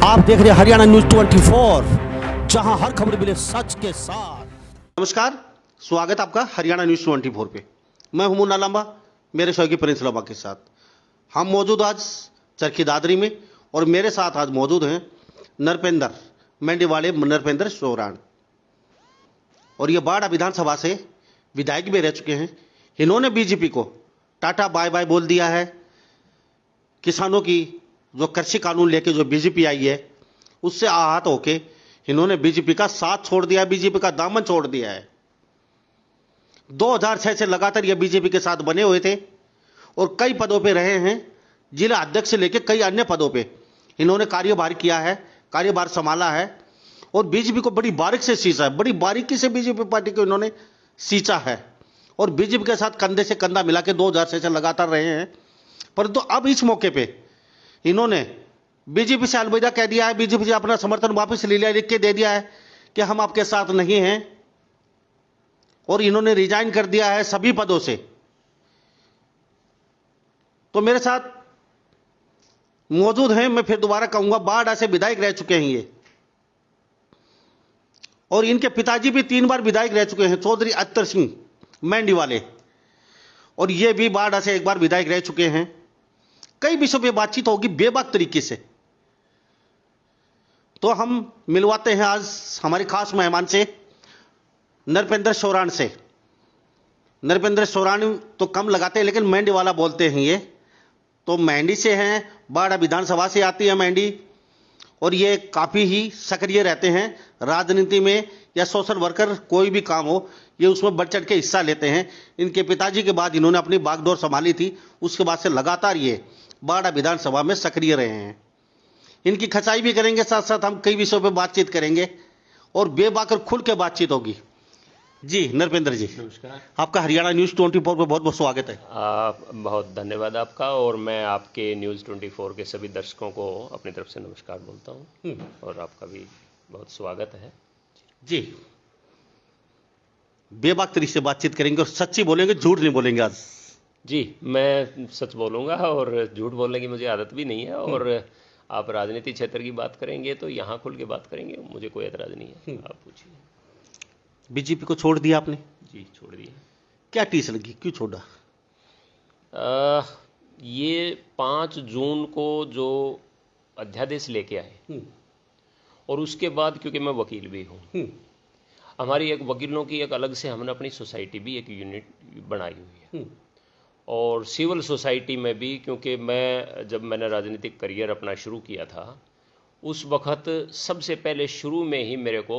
आप देख रहे हैं हरियाणा न्यूज 24, जहां हर खबर मिले सच के साथ। नमस्कार, स्वागत आपका हरियाणा न्यूज 24 पे। मैं हूं मुन्ना लांबा, मेरे सहयोगी प्रिंस लांबा के साथ। हम मौजूद आज चरखी दादरी में और मेरे साथ आज मौजूद हैं नरपेंद्र मंडी वाले नरपेंद्र सोरान। और ये बाड़ा विधानसभा से विधायक भी रह चुके हैं। इन्होंने बीजेपी को टाटा बाय बाय बोल दिया है। किसानों की जो कृषि कानून लेके जो बीजेपी आई है उससे आहत होके इन्होंने बीजेपी का साथ छोड़ दिया, बीजेपी का दामन छोड़ दिया है। 2006 से लगातार ये बीजेपी के साथ बने हुए थे और कई पदों पे रहे हैं। जिला अध्यक्ष से लेकर कई अन्य पदों पे इन्होंने कार्यभार किया है, कार्यभार संभाला है और बीजेपी को बड़ी बारीक से सींचा है, बड़ी बारीकी से बीजेपी पार्टी को इन्होंने सींचा है और बीजेपी के साथ कंधे से कंधा मिला के 2006 से लगातार रहे हैं। परंतु अब इस मौके पे इन्होंने बीजेपी से अलविदा कह दिया है, बीजेपी से अपना समर्थन वापस ले लिया, लिख के दे दिया है कि हम आपके साथ नहीं हैं और इन्होंने रिजाइन कर दिया है सभी पदों से। तो मेरे साथ मौजूद हैं, मैं फिर दोबारा कहूंगा, बाड़ा से विधायक रह चुके हैं ये और इनके पिताजी भी 3 बार विधायक रह चुके हैं, चौधरी अत्तर सिंह मंडी वाले, और ये भी बाड़ा से 1 बार विधायक रह चुके हैं। कई विषयों पे बातचीत होगी बेबाक तरीके से। तो हम मिलवाते हैं आज हमारे खास मेहमान से, नरपेंद्र सोरान से। नरपेंद्र सोरान तो कम लगाते हैं लेकिन मंडी वाला बोलते हैं ये। तो मंडी से हैं, बाड़ा विधानसभा से आती है मंडी और ये काफ़ी ही सक्रिय रहते हैं राजनीति में या सोशल वर्कर, कोई भी काम हो ये उसमें बढ़ चढ़ के हिस्सा लेते हैं। इनके पिताजी के बाद इन्होंने अपनी बागडोर संभाली थी, उसके बाद से लगातार ये बाड़ा विधानसभा में सक्रिय रहे हैं। इनकी खचाई भी करेंगे, साथ साथ हम कई विषयों पर बातचीत करेंगे और बेबाकर खुल के बातचीत होगी। जी नरपेंद्र जी नमस्कार। आपका हरियाणा न्यूज़ 24 पे बहुत बहुत स्वागत है। बहुत धन्यवाद आपका, और मैं आपके न्यूज़ 24 के सभी दर्शकों को अपनी तरफ से नमस्कार बोलता हूँ और आपका भी बहुत स्वागत है। जी बेबाक तरीके से बातचीत करेंगे और सच्ची बोलेंगे, झूठ नहीं बोलेंगे आज। जी, मैं सच बोलूँगा और झूठ बोलने की मुझे आदत भी नहीं है। और आप राजनीति क्षेत्र की बात करेंगे तो यहाँ खुल के बात करेंगे, मुझे कोई एतराज़ नहीं है। आप पूछिए। बीजेपी को छोड़ दिया आपने? जी, छोड़ दिए। क्या टीस लगी, क्यों छोड़ा? ये 5 जून को जो अध्यादेश लेके आए और उसके बाद, क्योंकि मैं वकील भी हूँ, हमारी एक वकीलों की एक अलग से हमने अपनी सोसाइटी भी एक यूनिट बनाई हुई है। और सिविल सोसाइटी में भी, क्योंकि जब मैंने राजनीतिक करियर अपना शुरू किया था उस वक़्त सबसे पहले शुरू में ही मेरे को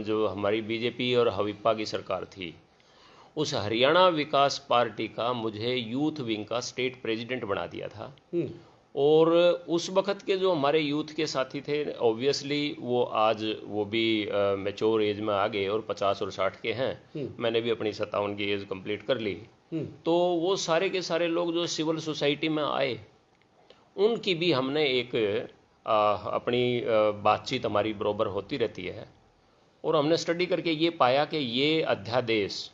जो हमारी बीजेपी और हविप्पा की सरकार थी, उस हरियाणा विकास पार्टी का मुझे यूथ विंग का स्टेट प्रेसिडेंट बना दिया था। और उस वक़्त के जो हमारे यूथ के साथी थे, ऑब्वियसली वो आज वो भी मैच्योर एज में आ गए और 50 और 60 के हैं। मैंने भी अपनी 57 की एज कंप्लीट कर ली। तो वो सारे के सारे लोग जो सिविल सोसाइटी में आए, उनकी भी हमने एक अपनी बातचीत हमारी बराबर होती रहती है। और हमने स्टडी करके ये पाया कि ये अध्यादेश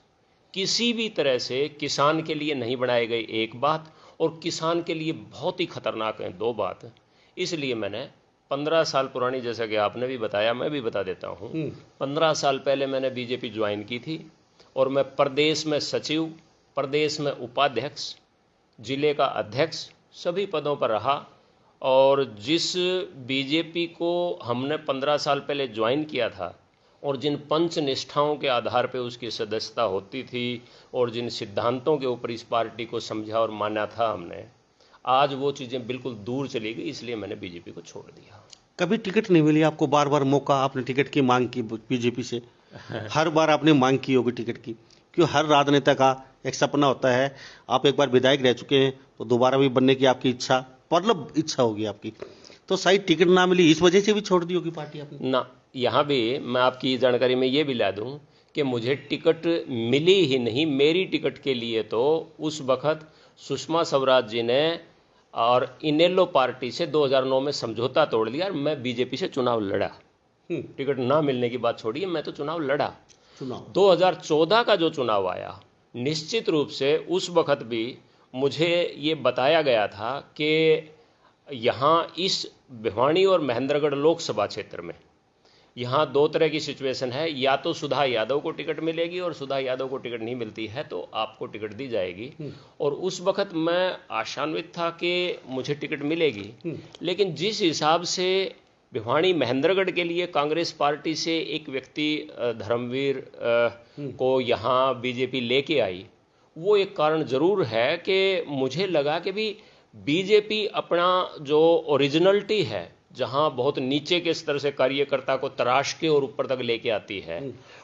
किसी भी तरह से किसान के लिए नहीं बनाए गए, एक बात, और किसान के लिए बहुत ही खतरनाक है, 2 बात। इसलिए मैंने 15 साल पुरानी, जैसा कि आपने भी बताया, मैं भी बता देता हूँ, 15 साल पहले मैंने बीजेपी ज्वाइन की थी और मैं प्रदेश में सचिव, प्रदेश में उपाध्यक्ष, जिले का अध्यक्ष, सभी पदों पर रहा। और जिस बीजेपी को हमने 15 साल पहले ज्वाइन किया था और जिन पंच निष्ठाओं के आधार पे उसकी सदस्यता होती थी और जिन सिद्धांतों के ऊपर इस पार्टी को समझा और माना था हमने, आज वो चीज़ें बिल्कुल दूर चली गई। इसलिए मैंने बीजेपी को छोड़ दिया। कभी टिकट नहीं मिली आपको? बार बार मौका, आपने टिकट की मांग की बीजेपी से, हर बार आपने मांग की होगी टिकट की, क्यों? हर राजनेता का एक सपना होता है। आप 1 बार विधायक रह चुके हैं तो दोबारा भी बनने की आपकी इच्छा, मतलब इच्छा होगी आपकी। तो शायद टिकट ना मिली, इस वजह से भी छोड़ दी होगी पार्टी आपने ना। यहाँ भी मैं आपकी जानकारी में ये भी ला दूँ कि मुझे टिकट मिली ही नहीं। मेरी टिकट के लिए तो उस वक़्त सुषमा स्वराज जी ने और इनेलो पार्टी से 2009 में समझौता तोड़ लिया और मैं बीजेपी से चुनाव लड़ा। टिकट ना मिलने की बात छोड़िए, मैं तो चुनाव लड़ा। 2014 का जो चुनाव आया, निश्चित रूप से उस वक़्त भी मुझे ये बताया गया था कि यहाँ इस भिवानी और महेंद्रगढ़ लोकसभा क्षेत्र में यहाँ दो तरह की सिचुएशन है, या तो सुधा यादव को टिकट मिलेगी और सुधा यादव को टिकट नहीं मिलती है तो आपको टिकट दी जाएगी। और उस वक्त मैं आशान्वित था कि मुझे टिकट मिलेगी, लेकिन जिस हिसाब से भिवानी महेंद्रगढ़ के लिए कांग्रेस पार्टी से एक व्यक्ति धर्मवीर को यहाँ बीजेपी लेके आई, वो एक कारण जरूर है कि मुझे लगा कि भी बीजेपी अपना जो ओरिजिनलिटी है, जहां बहुत नीचे के स्तर से कार्यकर्ता को तराश के और ऊपर तक लेके आती है,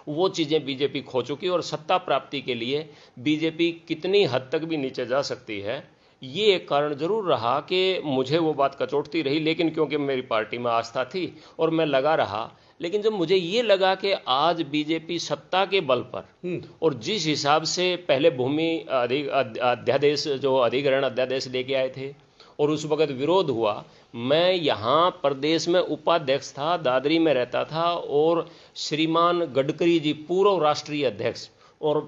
वो चीज़ें बीजेपी खो चुकी और सत्ता प्राप्ति के लिए बीजेपी कितनी हद तक भी नीचे जा सकती है, ये एक कारण जरूर रहा कि मुझे वो बात कचोटती रही। लेकिन क्योंकि मेरी पार्टी में आस्था थी और मैं लगा रहा, लेकिन जब मुझे ये लगा कि आज बीजेपी सत्ता के बल पर और जिस हिसाब से पहले भूमि अध्यादेश जो अधिग्रहण अध्यादेश लेके आए थे और उस वक्त विरोध हुआ, मैं यहाँ प्रदेश में उपाध्यक्ष था, दादरी में रहता था और श्रीमान गडकरी जी पूर्व राष्ट्रीय अध्यक्ष और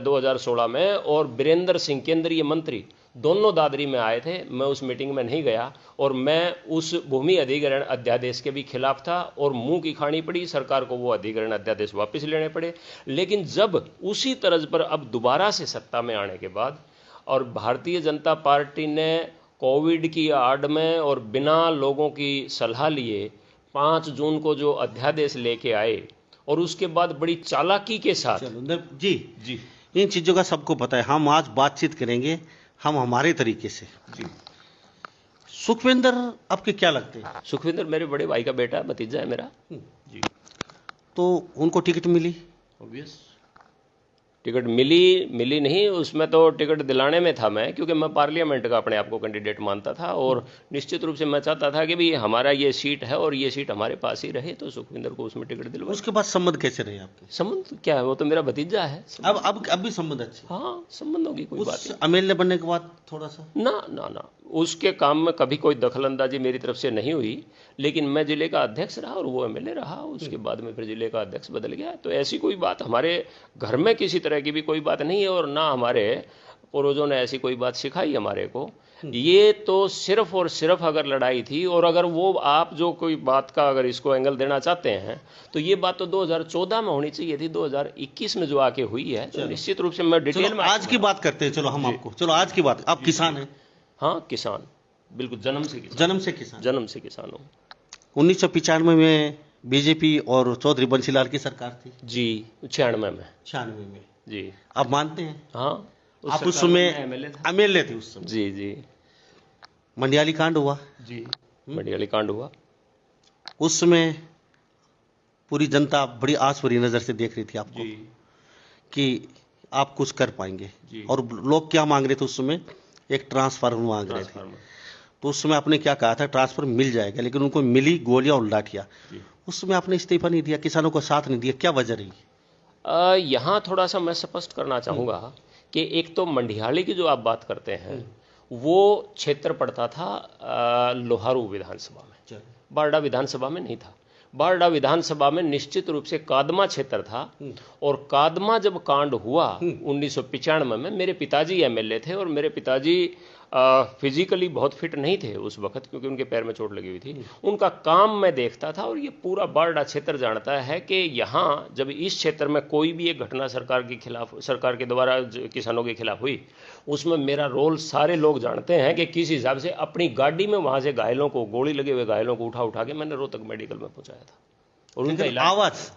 2016 में और बीरेंद्र सिंह केंद्रीय मंत्री दोनों दादरी में आए थे। मैं उस मीटिंग में नहीं गया और मैं उस भूमि अधिग्रहण अध्यादेश के भी खिलाफ था और मुंह की खानी पड़ी, सरकार को वो अधिग्रहण अध्यादेश वापस लेने पड़े। लेकिन जब उसी तर्ज पर अब दोबारा से सत्ता में आने के बाद और भारतीय जनता पार्टी ने कोविड की आड़ में और बिना लोगों की सलाह लिए 5 जून को जो अध्यादेश लेके आए और उसके बाद बड़ी चालाकी के साथ जी इन चीज़ों का सबको पता है। हम आज बातचीत करेंगे हम हमारे तरीके से। जी सुखविंदर आपके क्या लगते हैं? सुखविंदर मेरे बड़े भाई का बेटा, भतीजा है मेरा। जी तो उनको टिकट मिली? ऑब्वियस टिकट मिली नहीं, उसमें तो टिकट दिलाने में था मैं, क्योंकि मैं पार्लियामेंट का अपने आप को कैंडिडेट मानता था और निश्चित रूप से मैं चाहता था कि भी हमारा ये सीट है और ये सीट हमारे पास ही रहे, तो सुखविंदर को उसमें टिकट दिलवा। उसके बाद संबंध कैसे रहे आपके? संबंध क्या है, वो तो मेरा भतीजा है। अब भी संबंध अच्छे? हाँ, संबंधों की कोई बात नहीं। एमएलए बनने के बाद थोड़ा सा ना उसके काम में कभी कोई दखलंदाजी मेरी तरफ से नहीं हुई, लेकिन मैं जिले का अध्यक्ष रहा और वो एमएलए रहा, उसके बाद में फिर जिले का अध्यक्ष बदल गया। तो ऐसी कोई बात हमारे घर में किसी तरह की भी कोई बात नहीं है और ना हमारे पूर्वजों ने ऐसी कोई बात सिखाई हमारे को। ये तो सिर्फ और सिर्फ अगर लड़ाई थी, और अगर वो आप जो कोई बात का अगर इसको एंगल देना चाहते हैं तो ये बात तो 2014 में होनी चाहिए थी, 2021 में जो आके हुई है। तो निश्चित रूप से मैं डिटेल में आज की बात करते हैं। चलो हम आपको, चलो आज की बात, आप किसान हैं? हाँ, किसान, बिल्कुल जन्म से किसान हूँ। 1995 में बीजेपी और चौधरी बंसीलाल की सरकार थी। जी 96 में जी। आप मानते हैं? हाँ, आप उस समय एमएलए थे उस समय। जी मंडियाली कांड हुआ। जी मंडियाली कांड हुआ। उस समय पूरी जनता बड़ी आस भरी नजर से देख रही थी आपको कि आप कुछ कर पाएंगे। और लोग क्या मांग रहे थे उस समय? एक ट्रांसफार्मर मांग रहे थे। तो उस समय आपने क्या कहा था? ट्रांसफर मिल जाएगा, लेकिन उनको मिली गोलियां और लाठियां। उस समय आपने इस्तीफा नहीं दिया, किसानों को साथ नहीं दिया, क्या वजह रही? यहाँ थोड़ा सा मैं स्पष्ट करना चाहूँगा कि एक तो मंडियाली की जो आप बात करते हैं वो क्षेत्र पड़ता था लोहारू विधानसभा में, बारडा विधानसभा में नहीं था। बारडा विधानसभा में निश्चित रूप से कादमा क्षेत्र था। और कादमा जब कांड हुआ 1995 में, मेरे पिताजी एमएलए थे और मेरे पिताजी फिजिकली बहुत फिट नहीं थे उस वक्त, क्योंकि उनके पैर में चोट लगी हुई थी। उनका काम मैं देखता था और ये पूरा बारडा क्षेत्र जानता है कि यहाँ जब इस क्षेत्र में कोई भी एक घटना सरकार के द्वारा किसानों के खिलाफ हुई, उसमें मेरा रोल सारे लोग जानते हैं कि किस हिसाब से अपनी गाड़ी में वहाँ से घायलों को, गोली लगे हुए घायलों को उठा के मैंने रोहतक मेडिकल में पहुँचाया था। और उनका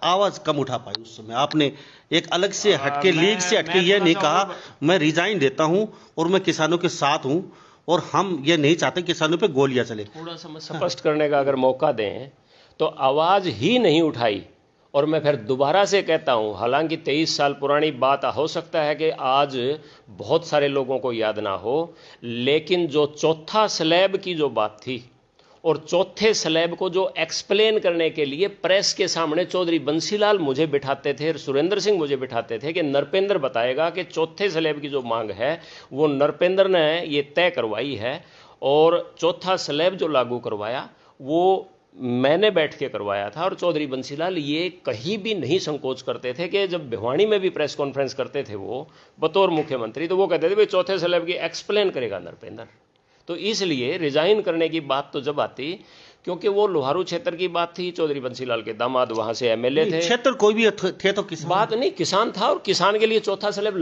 आवाज कम उठा पाई उस समय। आपने एक अलग से हटके, लीग से हटके ये नहीं कहा मैं रिजाइन देता हूं और मैं किसानों के साथ हूं और हम ये नहीं चाहते किसानों पे गोलियां चले। थोड़ा सा मैं स्पष्ट करने का अगर मौका दें तो आवाज ही नहीं उठाई। और मैं फिर दोबारा से कहता हूं, हालांकि 23 साल पुरानी बात हो सकता है कि आज बहुत सारे लोगों को याद ना हो, लेकिन जो चौथा स्लैब की जो बात थी और चौथे स्लैब को जो एक्सप्लेन करने के लिए प्रेस के सामने चौधरी बंसीलाल मुझे बिठाते थे, सुरेंद्र सिंह मुझे बिठाते थे कि नरपेंद्र बताएगा कि चौथे स्लैब की जो मांग है वो नरपेंद्र ने ये तय करवाई है और चौथा स्लैब जो लागू करवाया वो मैंने बैठ के करवाया था। और चौधरी बंसीलाल ये कहीं भी नहीं संकोच करते थे कि जब भिवानी में भी प्रेस कॉन्फ्रेंस करते थे वो बतौर मुख्यमंत्री, तो वो कहते थे भाई चौथे स्लैब की एक्सप्लेन करेगा नरपेंद्र। तो इसलिए रिजाइन करने की बात तो जब आती, क्योंकि वो लोहारू क्षेत्र की बात थी, चौधरी बंसीलाल के दामाद वहां से एमएलए थे। क्षेत्र कोई भी थे तो किसान बात नहीं, किसान था और किसान के लिए चौथा स्लैब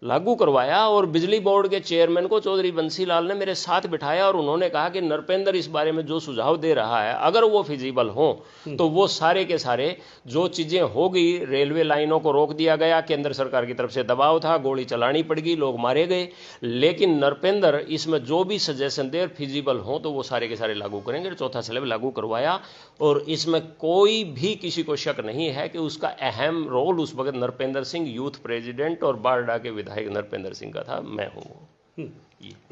लागू करवाया और बिजली बोर्ड के चेयरमैन को चौधरी बंसीलाल ने मेरे साथ बिठाया और उन्होंने कहा कि नरपेंद्र इस बारे में जो सुझाव दे रहा है अगर वो फिजिबल हो तो वो सारे के सारे जो चीजें होगी, रेलवे लाइनों को रोक दिया गया, केंद्र सरकार की तरफ से दबाव था, गोली चलानी पड़ गई, लोग मारे गए, लेकिन नरपेंद्र इसमें जो भी सजेशन दे फिजिबल हो तो वो सारे के सारे लागू करेंगे। चौथा स्लैब लागू करवाया और इसमें कोई भी किसी को शक नहीं है कि उसका अहम रोल उस वक्त नरपेंद्र सिंह यूथ प्रेसिडेंट और बारडा के विधायक नरपेंद्र सिंह का था, मैं हूँ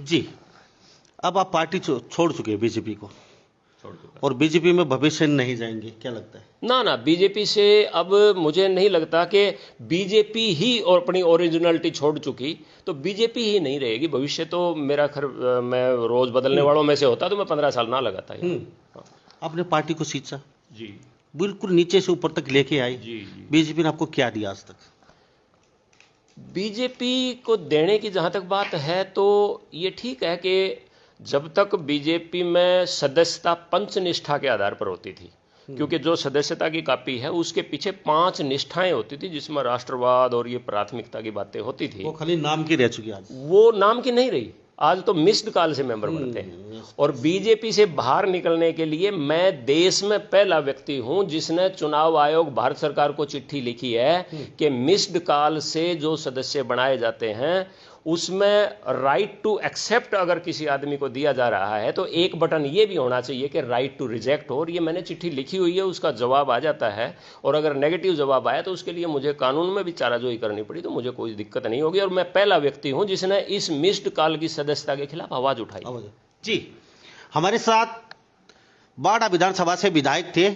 जी। अब आप पार्टी छोड़ चुके हैं बीजेपी को, और बीजेपी में भविष्य नहीं जाएंगे, क्या लगता है? ना, बीजेपी से अब मुझे नहीं लगता कि बीजेपी ही और अपनी ओरिजिनलिटी छोड़ चुकी तो बीजेपी ही नहीं रहेगी। भविष्य तो मेरा मैं रोज बदलने वालों में से होता तो मैं 15 साल ना लगाता ही। आपने पार्टी को सींचा जी, बिल्कुल नीचे से ऊपर तक लेके आई जी। बीजेपी ने आपको क्या दिया आज तक? बीजेपी को देने की जहाँ तक बात है तो ये ठीक है कि जब तक बीजेपी में सदस्यता पंच निष्ठा के आधार पर होती थी, क्योंकि जो सदस्यता की कॉपी है उसके पीछे 5 निष्ठाएं होती थी जिसमें राष्ट्रवाद और ये प्राथमिकता की बातें होती थी। वो खाली नाम की रह चुकी आज, वो नाम की नहीं रही, आज तो मिस्ड कॉल से मेंबर बनते हैं। और बीजेपी से बाहर निकलने के लिए मैं देश में पहला व्यक्ति हूं जिसने चुनाव आयोग भारत सरकार को चिट्ठी लिखी है कि मिस्ड कॉल से जो सदस्य बनाए जाते हैं उसमें राइट टू एक्सेप्ट अगर किसी आदमी को दिया जा रहा है तो एक बटन ये भी होना चाहिए कि राइट टू रिजेक्ट हो। और ये मैंने चिट्ठी लिखी हुई है, उसका जवाब आ जाता है और अगर नेगेटिव जवाब आया तो उसके लिए मुझे कानून में भी चाराजोई करनी पड़ी तो मुझे कोई दिक्कत नहीं होगी। और मैं पहला व्यक्ति हूं जिसने इस मिस्ड कॉल की सदस्यता के खिलाफ आवाज उठाई। जी, हमारे साथ बाड़ा विधानसभा से विधायक थे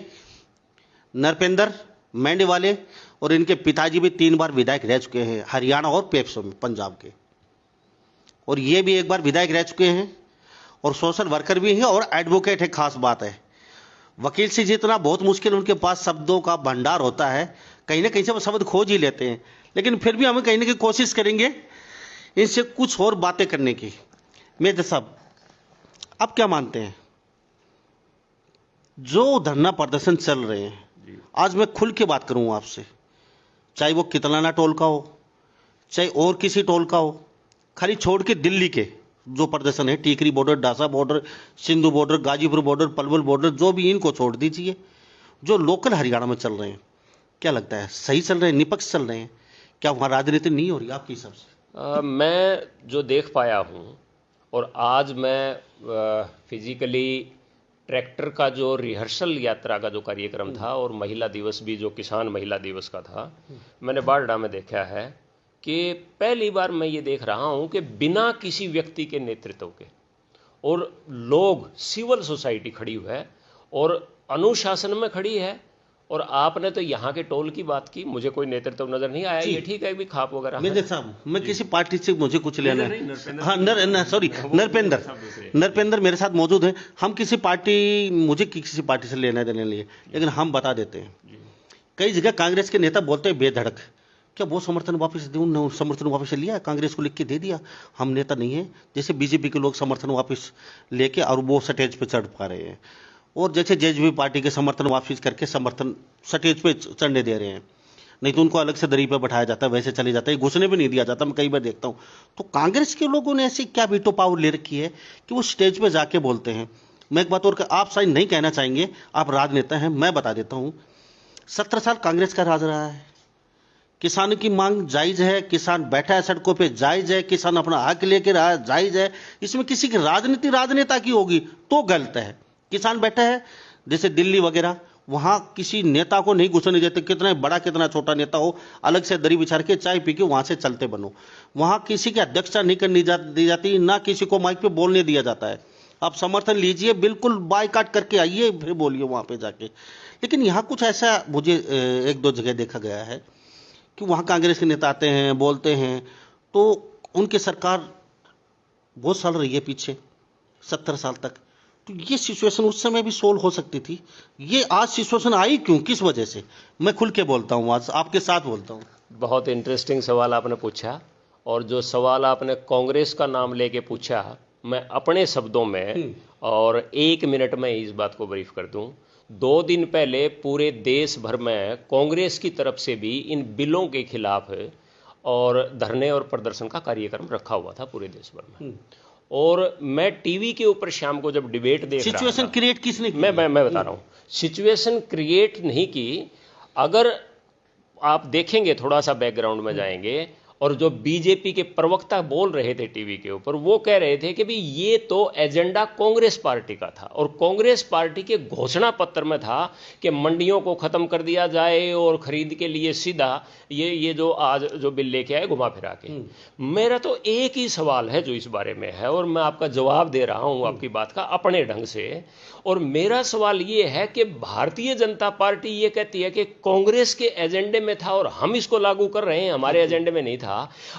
नरपेंद्र मेंढेवाले, और इनके पिताजी भी 3 बार विधायक रह चुके हैं हरियाणा और पेप्सो में, पंजाब के, और ये भी 1 बार विधायक रह चुके हैं और सोशल वर्कर भी हैं और एडवोकेट है। खास बात है, वकील से जितना बहुत मुश्किल उनके पास शब्दों का भंडार होता है, कहीं ना कहीं से वो शब्द खोज ही लेते हैं, लेकिन फिर भी हमें कहीं ना कहीं कोशिश करेंगे इनसे कुछ और बातें करने की। मेजर साहब, आप क्या मानते हैं जो धरना प्रदर्शन चल रहे हैं, आज मैं खुल के बात करूं आपसे, चाहे वो कितलाना टोल का हो चाहे और किसी टोल का हो, खाली छोड़ के दिल्ली के जो प्रदर्शन है, Tikri border, Dasa border, Sindhu border, Ghazipur border, Palwal border, जो भी, इनको छोड़ दीजिए, जो लोकल हरियाणा में चल रहे हैं, क्या लगता है सही चल रहे हैं, निष्पक्ष चल रहे हैं? क्या वहाँ राजनीति नहीं हो रही आपके हिसाब से? मैं जो देख पाया हूँ, और आज मैं फिजिकली ट्रैक्टर का जो रिहर्सल यात्रा का जो कार्यक्रम था और महिला दिवस भी जो किसान महिला दिवस का था, मैंने बारडा में देखा है कि पहली बार मैं ये देख रहा हूँ कि बिना किसी व्यक्ति के नेतृत्व के और लोग, सिविल सोसाइटी खड़ी हुई है और अनुशासन में खड़ी है। और आपने तो यहाँ के टोल की बात की, मुझे कोई नेतृत्व नजर नहीं आया। ये ठीक है भी खाप वगैरह। मेरे साहब, मैं किसी पार्टी से मुझे कुछ लेना है। हाँ, नरपेंद्र मेरे साथ मौजूद है। हम किसी पार्टी, मुझे किसी पार्टी से लेना देने लिए, लेकिन हम बता देते हैं, कई जगह कांग्रेस के नेता बोलते हैं बेधड़क, क्या वो समर्थन वापस दे? समर्थन वापस लिया, कांग्रेस को लिख के दे दिया, हम नेता नहीं है। जैसे बीजेपी के लोग समर्थन वापस लेके और वो स्टेज पे चढ़ पा रहे हैं, और जैसे जेजेपी पार्टी के समर्थन वापस करके समर्थन स्टेज पे चढ़ने दे रहे हैं, नहीं तो उनको अलग से दरी पे बैठाया जाता है, वैसे चले जाता है, घुसने भी नहीं दिया जाता। मैं कई बार देखता हूँ। तो कांग्रेस के लोगों ने ऐसी क्या वीटो पावर ले रखी है कि वो स्टेज पे जाके बोलते हैं? मैं एक बात और, आप शायद नहीं कहना चाहेंगे, आप राजनेता हैं, मैं बता देता हूँ, 17 साल कांग्रेस का राज रहा है। किसानों की मांग जायज है, किसान बैठा है सड़कों पे, जायज है, किसान अपना हक लेके रहा है, जायज है। इसमें किसी की राजनीति राजनेता की होगी तो गलत है। किसान बैठा है, जैसे दिल्ली वगैरह, वहां किसी नेता को नहीं घुसने देते, कितना बड़ा कितना छोटा नेता हो, अलग से दरी बिछा के चाय पी के वहां से चलते बनो। वहां किसी की अध्यक्षता नहीं करनी दी जाती, ना किसी को माइक पे बोलने दिया जाता है। आप समर्थन लीजिए, बिल्कुल बायकाट करके आइए, फिर बोलिए वहां पे जाके। लेकिन यहाँ कुछ ऐसा मुझे 1-2 जगह देखा गया है कि वहाँ कांग्रेस के नेता आते हैं, बोलते हैं, तो उनकी सरकार बहुत साल रही है पीछे, 17 साल तक। तो ये सिचुएशन उस समय भी सोल्व हो सकती थी, ये आज सिचुएशन आई क्यों, किस वजह से? मैं खुल के बोलता हूँ, आज आपके साथ बोलता हूँ। बहुत इंटरेस्टिंग सवाल आपने पूछा, और जो सवाल आपने कांग्रेस का नाम लेके पूछा, मैं अपने शब्दों में और 1 मिनट में इस बात को ब्रीफ कर दूं। 2 दिन पहले पूरे देश भर में कांग्रेस की तरफ से भी इन बिलों के खिलाफ और धरने और प्रदर्शन का कार्यक्रम रखा हुआ था पूरे देश भर में। और मैं टीवी के ऊपर शाम को जब डिबेट देख रहा था, सिचुएशन क्रिएट किसने की? मैं बता रहा हूँ, सिचुएशन क्रिएट नहीं की। अगर आप देखेंगे, थोड़ा सा बैकग्राउंड में जाएंगे, और जो बीजेपी के प्रवक्ता बोल रहे थे टीवी के ऊपर, वो कह रहे थे कि भाई ये तो एजेंडा कांग्रेस पार्टी का था और कांग्रेस पार्टी के घोषणा पत्र में था कि मंडियों को खत्म कर दिया जाए और खरीद के लिए सीधा ये जो आज जो बिल लेके आए घुमा फिरा के। मेरा तो एक ही सवाल है जो इस बारे में है, और मैं आपका जवाब दे रहा हूं आपकी बात का अपने ढंग से। और मेरा सवाल ये है कि भारतीय जनता पार्टी ये कहती है कि कांग्रेस के एजेंडे में था और हम इसको लागू कर रहे हैं, हमारे एजेंडे में नहीं था।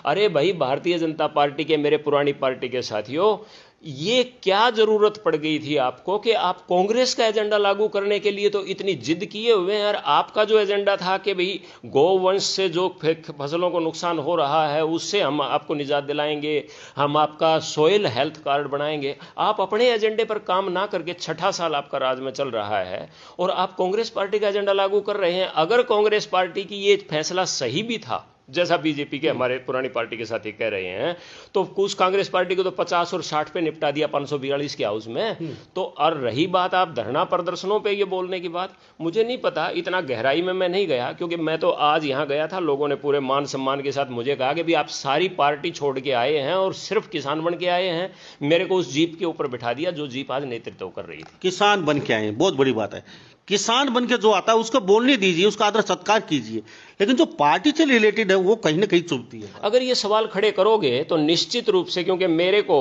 अरे भाई, भारतीय जनता पार्टी के मेरे पुरानी पार्टी के साथियों, ये क्या जरूरत पड़ गई थी आपको कि आप कांग्रेस का एजेंडा लागू करने के लिए तो इतनी जिद किए हुए हैं। और आपका जो एजेंडा था कि भाई गौवंश से जो फसलों को नुकसान हो रहा है उससे हम आपको निजात दिलाएंगे, हम आपका सोइल हेल्थ कार्ड बनाएंगे, आप अपने एजेंडे पर काम ना करके 6ठा साल आपका राज में चल रहा है और आप कांग्रेस पार्टी का एजेंडा लागू कर रहे हैं। अगर कांग्रेस पार्टी की ये फैसला सही भी था, जैसा बीजेपी के हमारे पुरानी पार्टी के साथी कह रहे हैं, तो कुछ कांग्रेस पार्टी को तो 50 और 60 पे निपटा दिया 542 के हाउस में। तो और रही बात आप धरना प्रदर्शनों पे ये बोलने की बात, मुझे नहीं पता, इतना गहराई में मैं नहीं गया, क्योंकि मैं तो आज यहाँ गया था, लोगों ने पूरे मान सम्मान के साथ मुझे कहा कि भाई आप सारी पार्टी छोड़ के आए हैं और सिर्फ किसान बन के आए हैं। मेरे को उस जीप के ऊपर बिठा दिया जो जीप आज नेतृत्व कर रही थी। किसान बन के आए, बहुत बड़ी बात है। किसान बन के जो आता है उसको बोलने दीजिए, उसका आदर सत्कार कीजिए, लेकिन जो पार्टी से रिलेटेड है वो कहीं ना कहीं चुभती है। अगर ये सवाल खड़े करोगे तो निश्चित रूप से, क्योंकि मेरे को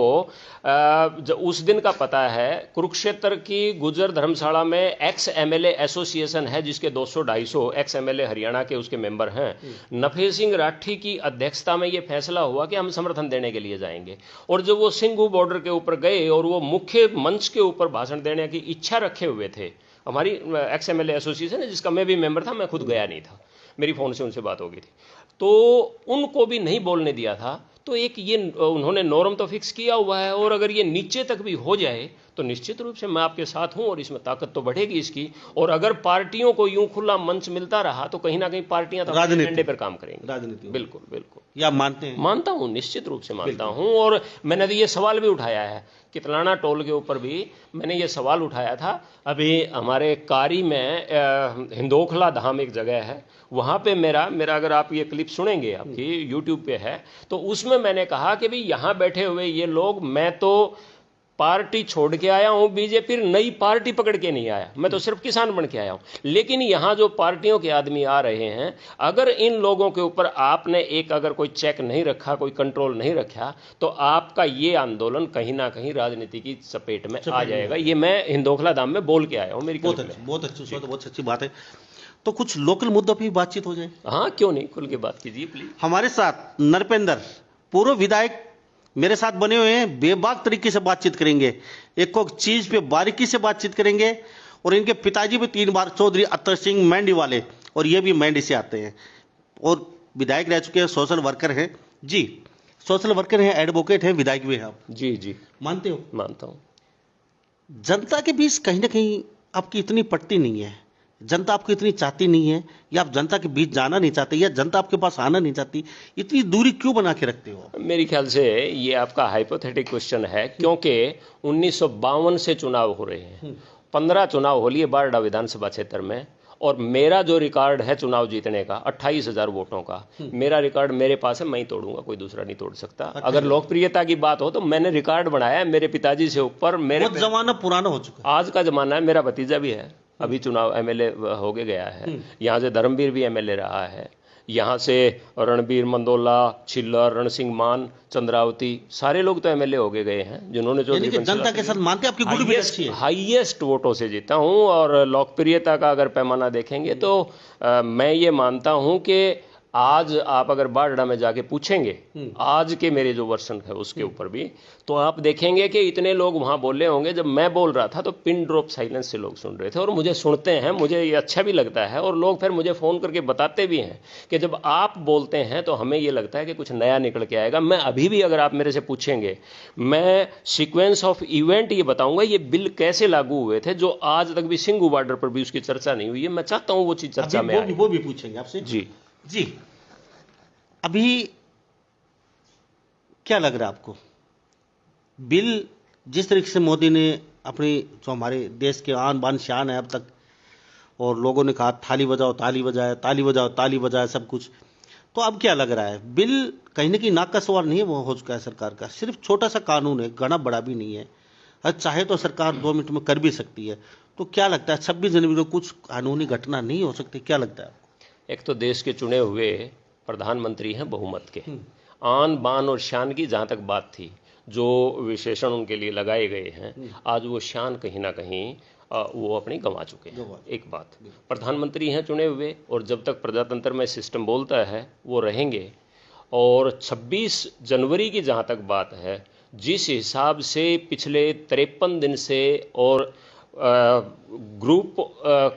उस दिन का पता है, कुरुक्षेत्र की गुजर धर्मशाला में एक्स एमएलए एसोसिएशन है जिसके 200-250 एक्स एमएलए हरियाणा के उसके मेंबर हैं। नफे सिंह राठी की अध्यक्षता में ये फैसला हुआ कि हम समर्थन देने के लिए जाएंगे। और जब वो सिंघू बॉर्डर के ऊपर गए और वो मुख्य मंच के ऊपर भाषण देने की इच्छा रखे हुए थे, हमारी एक्स एमएलए एसोसिएशन है जिसका मैं भी मेंबर था, मैं खुद गया नहीं था, मेरी फ़ोन से उनसे बात हो गई थी, तो उनको भी नहीं बोलने दिया था। तो एक ये उन्होंने नॉर्म तो फिक्स किया हुआ है, और अगर ये नीचे तक भी हो जाए तो निश्चित रूप से मैं आपके साथ हूं और इसमें ताकत तो बढ़ेगी इसकी। और अगर पार्टियों को यूं खुला मंच मिलता रहा तो कहीं ना कहीं पार्टियां तो एजेंडे पर काम करेंगी। राजनीति बिल्कुल बिल्कुल, या मानते हैं? मानता हूं, निश्चित रूप से मानता हूं। और मैंने तो ये सवाल भी उठाया है, कितलाना टोल के ऊपर भी मैंने ये सवाल उठाया था। अभी हमारे कारी में हिंदोखला धाम एक जगह है, वहाँ पे मेरा अगर आप ये क्लिप सुनेंगे, आपकी यूट्यूब पे है, तो उसमें मैंने कहा कि भाई यहाँ बैठे हुए ये लोग, मैं तो पार्टी छोड़ के आया हूँ, बीजेपी नई पार्टी पकड़ के नहीं आया, मैं तो सिर्फ किसान बन के आया हूँ। लेकिन यहाँ जो पार्टियों के आदमी आ रहे हैं, अगर इन लोगों के ऊपर आपने एक अगर कोई चेक नहीं रखा, कोई कंट्रोल नहीं रखा, तो आपका ये आंदोलन कहीं ना कहीं राजनीति की चपेट में आ जाएगा। ये मैं हिंदोखला धाम में बोल के आया हूँ। मेरी बहुत अच्छी बात है। तो कुछ लोकल मुद्दों पर बातचीत हो जाए? हाँ, क्यों नहीं, खुल के बात कीजिए प्लीज। हमारे साथ नरपेंद्र, पूर्व विधायक, मेरे साथ बने हुए हैं, बेबाक तरीके से बातचीत करेंगे, एक चीज पे बारीकी से बातचीत करेंगे। और इनके पिताजी भी 3 बार चौधरी अत्तर सिंह मैंडी वाले, और ये भी मैंडी से आते हैं और विधायक रह चुके हैं, सोशल वर्कर हैं जी, सोशल वर्कर हैं, एडवोकेट हैं, विधायक भी हैं आप? जी जी, मानते हो? मानता हूँ। जनता के बीच कहीं ना कहीं आपकी इतनी पटती नहीं है, जनता आपको इतनी चाहती नहीं है, या आप जनता के बीच जाना नहीं चाहते, या जनता आपके पास आना नहीं चाहती, इतनी दूरी क्यों बना के रखते हो? मेरे ख्याल से ये आपका हाइपोथेटिक क्वेश्चन है, क्योंकि 1952 से चुनाव हो रहे हैं, 15 चुनाव हो लिए बारडा विधानसभा क्षेत्र में, और मेरा जो रिकॉर्ड है चुनाव जीतने का 28,000 वोटों का, मेरा रिकॉर्ड मेरे पास है, मैं ही तोड़ूंगा, कोई दूसरा नहीं तोड़ सकता। अगर लोकप्रियता की बात हो तो मैंने रिकॉर्ड बनाया है मेरे पिताजी से ऊपर। मेरे जमाना पुराना हो चुका है, आज का जमाना है। मेरा भतीजा भी है, अभी चुनाव एमएलए हो गया है, यहाँ से धर्मवीर भी एमएलए रहा है, यहाँ से रणबीर मंदोला, छिल्लर, रणसिंह मान, चंद्रावती, सारे लोग तो एमएलए हो गए हैं जिन्होंने जो जनता के साथ मानते, आपकी गुडविल अच्छी है, हाईएस्ट वोटों से जीता हूँ। और लोकप्रियता का अगर पैमाना देखेंगे तो मैं ये मानता हूँ कि आज आप अगर बारडा में जाके पूछेंगे आज के मेरे जो वर्षन है उसके ऊपर भी, तो आप देखेंगे कि इतने लोग वहां बोले होंगे, जब मैं बोल रहा था तो पिन ड्रॉप साइलेंस से लोग सुन रहे थे, और मुझे सुनते हैं, मुझे ये अच्छा भी लगता है, और लोग फिर मुझे फ़ोन करके बताते भी हैं कि जब आप बोलते हैं तो हमें ये लगता है कि कुछ नया निकल के आएगा। मैं अभी भी अगर आप मेरे से पूछेंगे, मैं सीक्वेंस ऑफ इवेंट ये बताऊंगा, ये बिल कैसे लागू हुए थे, जो आज तक भी सिंघू बॉर्डर पर भी उसकी चर्चा नहीं हुई है। मैं चाहता हूं वो चीज़ चर्चा में आए। वो भी पूछेंगे आपसे। जी जी, अभी क्या लग रहा है आपको, बिल जिस तरीके से मोदी ने अपनी, जो हमारे देश के आन बान शान है अब तक, और लोगों ने कहा थाली बजाओ ताली बजाए, ताली बजाओ ताली बजाए, सब कुछ, तो अब क्या लग रहा है, बिल कहीं ना कहीं नाकासवार नहीं है वो हो चुका है सरकार का, सिर्फ छोटा सा कानून है, घना बड़ा भी नहीं है, चाहे तो सरकार 2 मिनट में कर भी सकती है। तो क्या लगता है 26 जनवरी को कुछ कानूनी घटना नहीं हो सकती, क्या लगता है आपको? एक तो देश के चुने हुए प्रधानमंत्री हैं बहुमत के, आन बान और शान की जहाँ तक बात थी, जो विशेषण उनके लिए लगाए गए हैं, आज वो शान कहीं ना कहीं वो अपनी गंवा चुके हैं। एक बात, प्रधानमंत्री हैं चुने हुए, और जब तक प्रजातंत्र में सिस्टम बोलता है वो रहेंगे। और 26 जनवरी की जहाँ तक बात है, जिस हिसाब से पिछले 53 दिन से और ग्रुप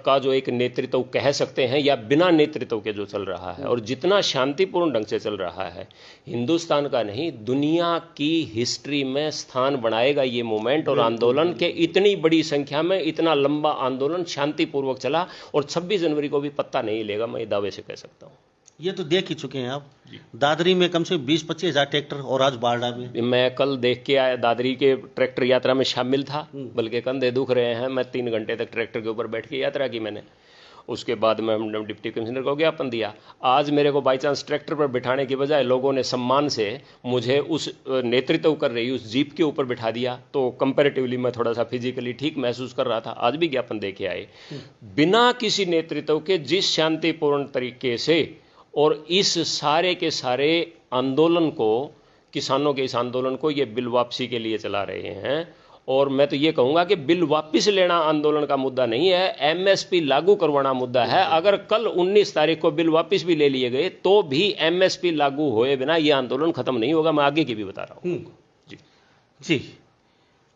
का जो एक नेतृत्व कह सकते हैं, या बिना नेतृत्व के जो चल रहा है, और जितना शांतिपूर्ण ढंग से चल रहा है, हिंदुस्तान का नहीं दुनिया की हिस्ट्री में स्थान बनाएगा ये मूवमेंट और आंदोलन के। इतनी बड़ी संख्या में इतना लंबा आंदोलन शांतिपूर्वक चला, और 26 जनवरी को भी पत्ता नहीं लेगा, मैं दावे से कह सकता हूँ। ये तो देख ही चुके हैं आप, दादरी में कम से कम 20-25 हज़ार ट्रैक्टर, और आज बारडा में। मैं कल देख के आया, दादरी के ट्रैक्टर यात्रा में शामिल था, बल्कि कंधे दुख रहे हैं, मैं 3 घंटे तक ट्रैक्टर के ऊपर बैठ के यात्रा की मैंने। उसके बाद मैं डिप्टी कमिश्नर को ज्ञापन दिया। आज मेरे को बाई चांस ट्रैक्टर पर बिठाने के बजाय लोगों ने सम्मान से मुझे उस नेतृत्व कर रही उस जीप के ऊपर बिठा दिया, तो कंपैरेटिवली मैं थोड़ा सा फिजिकली ठीक महसूस कर रहा था। आज भी ज्ञापन दे के आए, बिना किसी नेतृत्व के जिस शांतिपूर्ण तरीके से, और इस सारे के सारे आंदोलन को, किसानों के इस आंदोलन को ये बिल वापसी के लिए चला रहे हैं। और मैं तो ये कहूँगा कि बिल वापस लेना आंदोलन का मुद्दा नहीं है, एमएसपी लागू करवाना मुद्दा है। अगर कल 19 तारीख को बिल वापस भी ले लिए गए तो भी एमएसपी लागू हुए बिना ये आंदोलन खत्म नहीं होगा, मैं आगे की भी बता रहा हूँ। जी जी,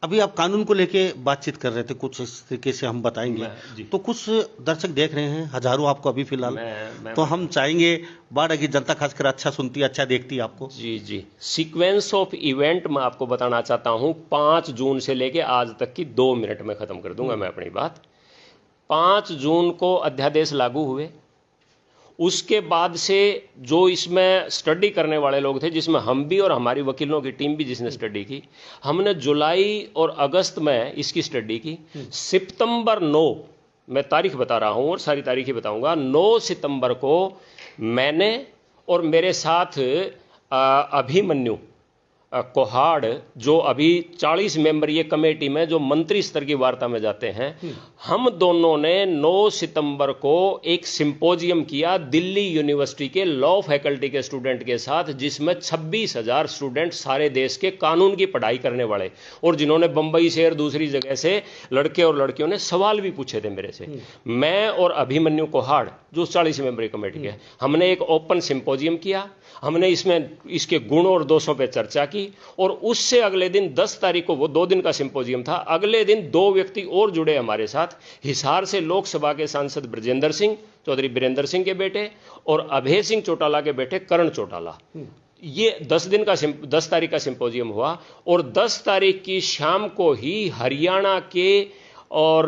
अभी आप कानून को लेके बातचीत कर रहे थे, कुछ इस तरीके से हम बताएंगे। तो कुछ दर्शक देख रहे हैं, हजारों आपको अभी फिलहाल, तो हम चाहेंगे बारडा की जनता खासकर अच्छा सुनती है, अच्छा देखती है आपको। जी जी, सीक्वेंस ऑफ इवेंट मैं आपको बताना चाहता हूँ। 5 जून से लेके आज तक की 2 मिनट में ख़त्म कर दूंगा मैं अपनी बात। 5 जून को अध्यादेश लागू हुए, उसके बाद से जो इसमें स्टडी करने वाले लोग थे, जिसमें हम भी और हमारी वकीलों की टीम भी जिसने स्टडी की, हमने जुलाई और अगस्त में इसकी स्टडी की। सितंबर 9, मैं तारीख बता रहा हूँ और सारी तारीख ही बताऊंगा, 9 सितंबर को मैंने और मेरे साथ अभिमन्यु कोहाड़, जो अभी 40 मेंबर ये कमेटी में जो मंत्री स्तर की वार्ता में जाते हैं, हम दोनों ने 9 सितंबर को एक सिंपोजियम किया दिल्ली यूनिवर्सिटी के लॉ फैकल्टी के स्टूडेंट के साथ, जिसमें 26,000 स्टूडेंट सारे देश के कानून की पढ़ाई करने वाले, और जिन्होंने बंबई से और दूसरी जगह से लड़के और लड़कियों ने सवाल भी पूछे थे मेरे से। मैं और अभिमन्यु कोहाड़ जो 40 मेंबर कमेटी के, हमने एक ओपन सिंपोजियम किया। हमने इसमें इसके गुण और दोषों पर चर्चा की, और उससे अगले दिन 10 तारीख को, वो 2 दिन का सिंपोजियम था, अगले दिन 2 व्यक्ति और जुड़े हमारे साथ। हिसार से लोकसभा के सांसद ब्रजेंद्र सिंह चौधरी, बीरेंद्र सिंह के बेटे, और अभय सिंह चौटाला के बेटे करण चौटाला। ये 10 तारीख का सिंपोजियम हुआ, और 10 तारीख की शाम को ही हरियाणा के और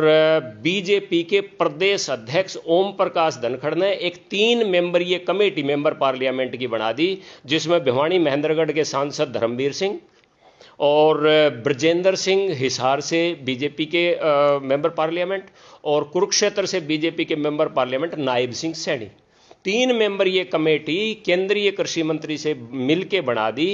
बीजेपी के प्रदेश अध्यक्ष ओम प्रकाश धनखड़ ने एक 3 मेंबरीय कमेटी मेंबर पार्लियामेंट की बना दी, जिसमें भिवानी महेंद्रगढ़ के सांसद धर्मवीर सिंह और ब्रजेंद्र सिंह हिसार से बीजेपी के मेंबर पार्लियामेंट, और कुरुक्षेत्र से बीजेपी के member parliament Nayab Singh Saini. 3 member ये कमेटी केंद्रीय कृषि मंत्री से मिलके बना दी,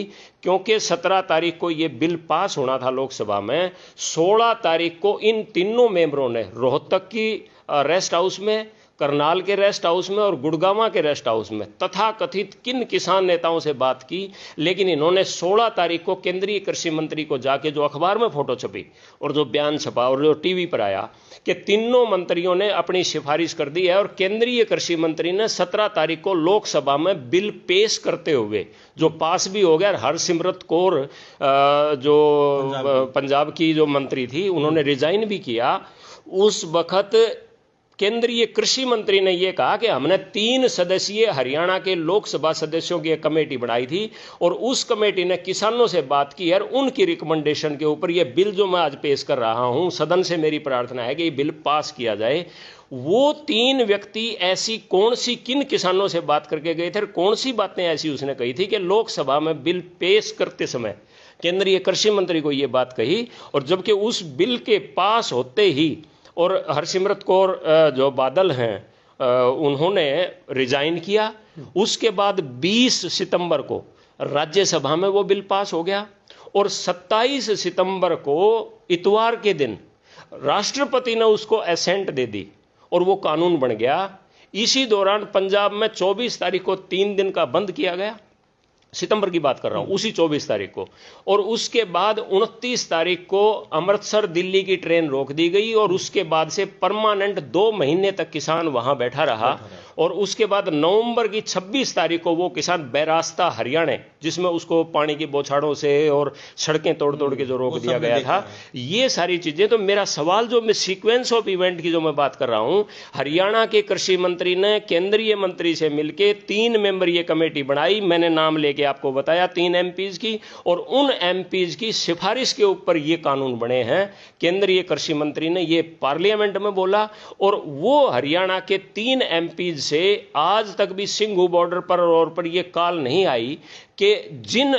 क्योंकि 17 तारीख को ये बिल पास होना था लोकसभा में। 16 तारीख को इन तीनों मेंबरों ने रोहतक की रेस्ट हाउस में करनाल के रेस्ट हाउस में और गुड़गांव के रेस्ट हाउस में तथाकथित किन किसान नेताओं से बात की, लेकिन इन्होंने 16 तारीख को केंद्रीय कृषि मंत्री को जाके, जो अखबार में फोटो छपी और जो बयान छपा और जो टीवी पर आया, कि तीनों मंत्रियों ने अपनी सिफारिश कर दी है और केंद्रीय कृषि मंत्री ने 17 तारीख को लोकसभा में बिल पेश करते हुए, जो पास भी हो गया, हरसिमरत कौर जो पंजाब की जो मंत्री थी, उन्होंने रिजाइन भी किया। उस वक्त केंद्रीय कृषि मंत्री ने यह कहा कि हमने 3 सदस्यीय हरियाणा के लोकसभा सदस्यों की एक कमेटी बनाई थी और उस कमेटी ने किसानों से बात की और उनकी रिकमेंडेशन के ऊपर यह बिल जो मैं आज पेश कर रहा हूं, सदन से मेरी प्रार्थना है कि यह बिल पास किया जाए। वो 3 व्यक्ति ऐसी कौन सी, किन किसानों से बात करके गए थे और कौन सी बातें ऐसी उसने कही थी कि लोकसभा में बिल पेश करते समय केंद्रीय कृषि मंत्री को यह बात कही, और जबकि उस बिल के पास होते ही और हरसिमरत कौर जो बादल हैं उन्होंने रिजाइन किया। उसके बाद 20 सितंबर को राज्यसभा में वो बिल पास हो गया और 27 सितंबर को इतवार के दिन राष्ट्रपति ने उसको असेंट दे दी और वो कानून बन गया। इसी दौरान पंजाब में 24 तारीख को 3 दिन का बंद किया गया, सितंबर की बात कर रहा हूं, उसी 24 तारीख को, और उसके बाद 29 तारीख को अमृतसर दिल्ली की ट्रेन रोक दी गई और उसके बाद से परमानेंट 2 महीने तक किसान वहां बैठा रहा। और उसके बाद नवंबर की 26 तारीख को वो किसान बेरास्ता हरियाणा, जिसमें उसको पानी की बौछारों से और सड़कें तोड़ तोड़ के जो रोक दिया गया था, ये सारी चीजें। तो मेरा सवाल जो मैं सीक्वेंस ऑफ इवेंट की जो मैं बात कर रहा हूं, हरियाणा के कृषि मंत्री ने केंद्रीय मंत्री से मिलकर 3 मेंबर ये कमेटी बनाई, मैंने नाम लेके आपको बताया 3 एमपीज की, और उन एमपीज की सिफारिश के ऊपर ये कानून बने हैं। केंद्रीय कृषि मंत्री ने ये पार्लियामेंट में बोला और वो हरियाणा के 3 एमपीज से आज तक भी सिंघू बॉर्डर पर ये कॉल नहीं आई कि जिन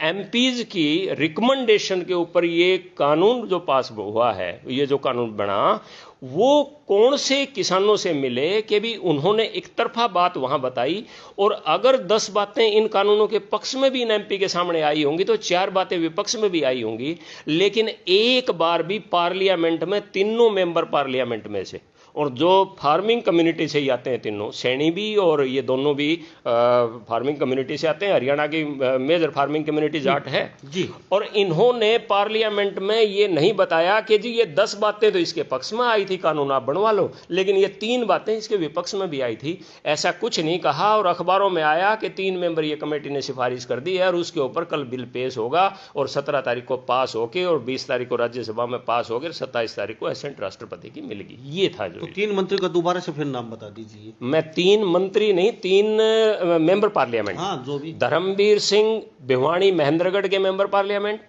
एमपीज की रिकमेंडेशन के ऊपर ये कानून जो पास हुआ है, ये जो कानून बना, वो कौन से किसानों से मिले कि भी उन्होंने एक तरफा बात वहां बताई। और अगर 10 बातें इन कानूनों के पक्ष में भी इन एमपी के सामने आई होंगी तो 4 बातें विपक्ष में भी आई होंगी, लेकिन एक बार भी पार्लियामेंट में तीनों मेंबर पार्लियामेंट में से, और जो फार्मिंग कम्युनिटी से ही आते हैं, तीनों सैनी भी और ये दोनों भी फार्मिंग कम्युनिटी से आते हैं, हरियाणा की मेजर फार्मिंग कम्युनिटी जाट है जी, और इन्होंने पार्लियामेंट में ये नहीं बताया कि जी ये 10 बातें तो इसके पक्ष में आई थी, कानून आप बनवा लो, लेकिन ये 3 बातें इसके विपक्ष में भी आई थी। ऐसा कुछ नहीं कहा और अखबारों में आया कि 3 मेंबर ये कमेटी ने सिफारिश कर दी है और उसके ऊपर कल बिल पेश होगा और 17 तारीख को पास होके और 20 तारीख को राज्यसभा में पास होकर 27 तारीख को असेंट राष्ट्रपति की मिलेगी। ये था जो। तो 3 मंत्री का दोबारा से फिर नाम बता दीजिए। मैं 3 मंत्री नहीं, 3 मेंबर पार्लियामेंट, हाँ जो भी। धर्मवीर सिंह भिवानी महेंद्रगढ़ के मेंबर पार्लियामेंट,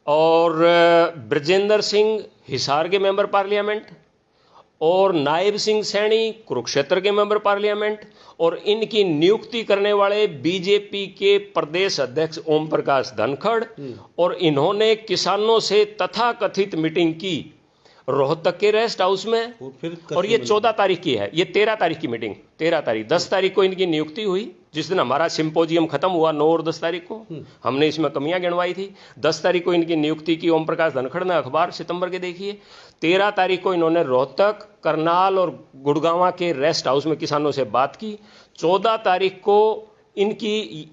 और ब्रजेंद्र सिंह हिसार के मेंबर पार्लियामेंट, और नायब सिंह सैनी कुरुक्षेत्र के मेंबर पार्लियामेंट, और इनकी नियुक्ति करने वाले बीजेपी के प्रदेश अध्यक्ष ओम प्रकाश धनखड़, और इन्होंने किसानों से तथाकथित मीटिंग की रोहतक के रेस्ट हाउस में, और ये 14 तारीख की है, ये 13 तारीख की मीटिंग, 13 तारीख, 10 तारीख को इनकी नियुक्ति हुई, जिस दिन हमारा सिंपोजियम खत्म हुआ 9 और 10 तारीख को, हमने इसमें कमियां गिनवाई थी। 10 तारीख को इनकी नियुक्ति की ओम प्रकाश धनखड़ ने, अखबार सितंबर के देखिए। 13 तारीख को इन्होंने रोहतक, करनाल और गुड़गांव के रेस्ट हाउस में किसानों से बात की। 14 तारीख को इनकी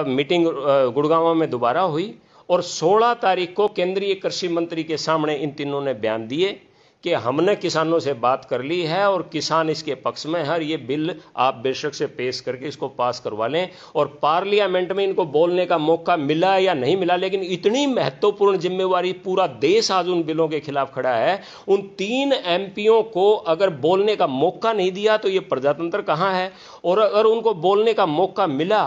मीटिंग गुड़गांव में दोबारा हुई और 16 तारीख को केंद्रीय कृषि मंत्री के सामने इन तीनों ने बयान दिए कि हमने किसानों से बात कर ली है और किसान इसके पक्ष में है और ये बिल आप बेशक से पेश करके इसको पास करवा लें। और पार्लियामेंट में इनको बोलने का मौका मिला या नहीं मिला, लेकिन इतनी महत्वपूर्ण जिम्मेवारी, पूरा देश आज उन बिलों के खिलाफ खड़ा है, उन 3 एमपीओं को अगर बोलने का मौका नहीं दिया तो ये प्रजातंत्र कहाँ है। और अगर उनको बोलने का मौका मिला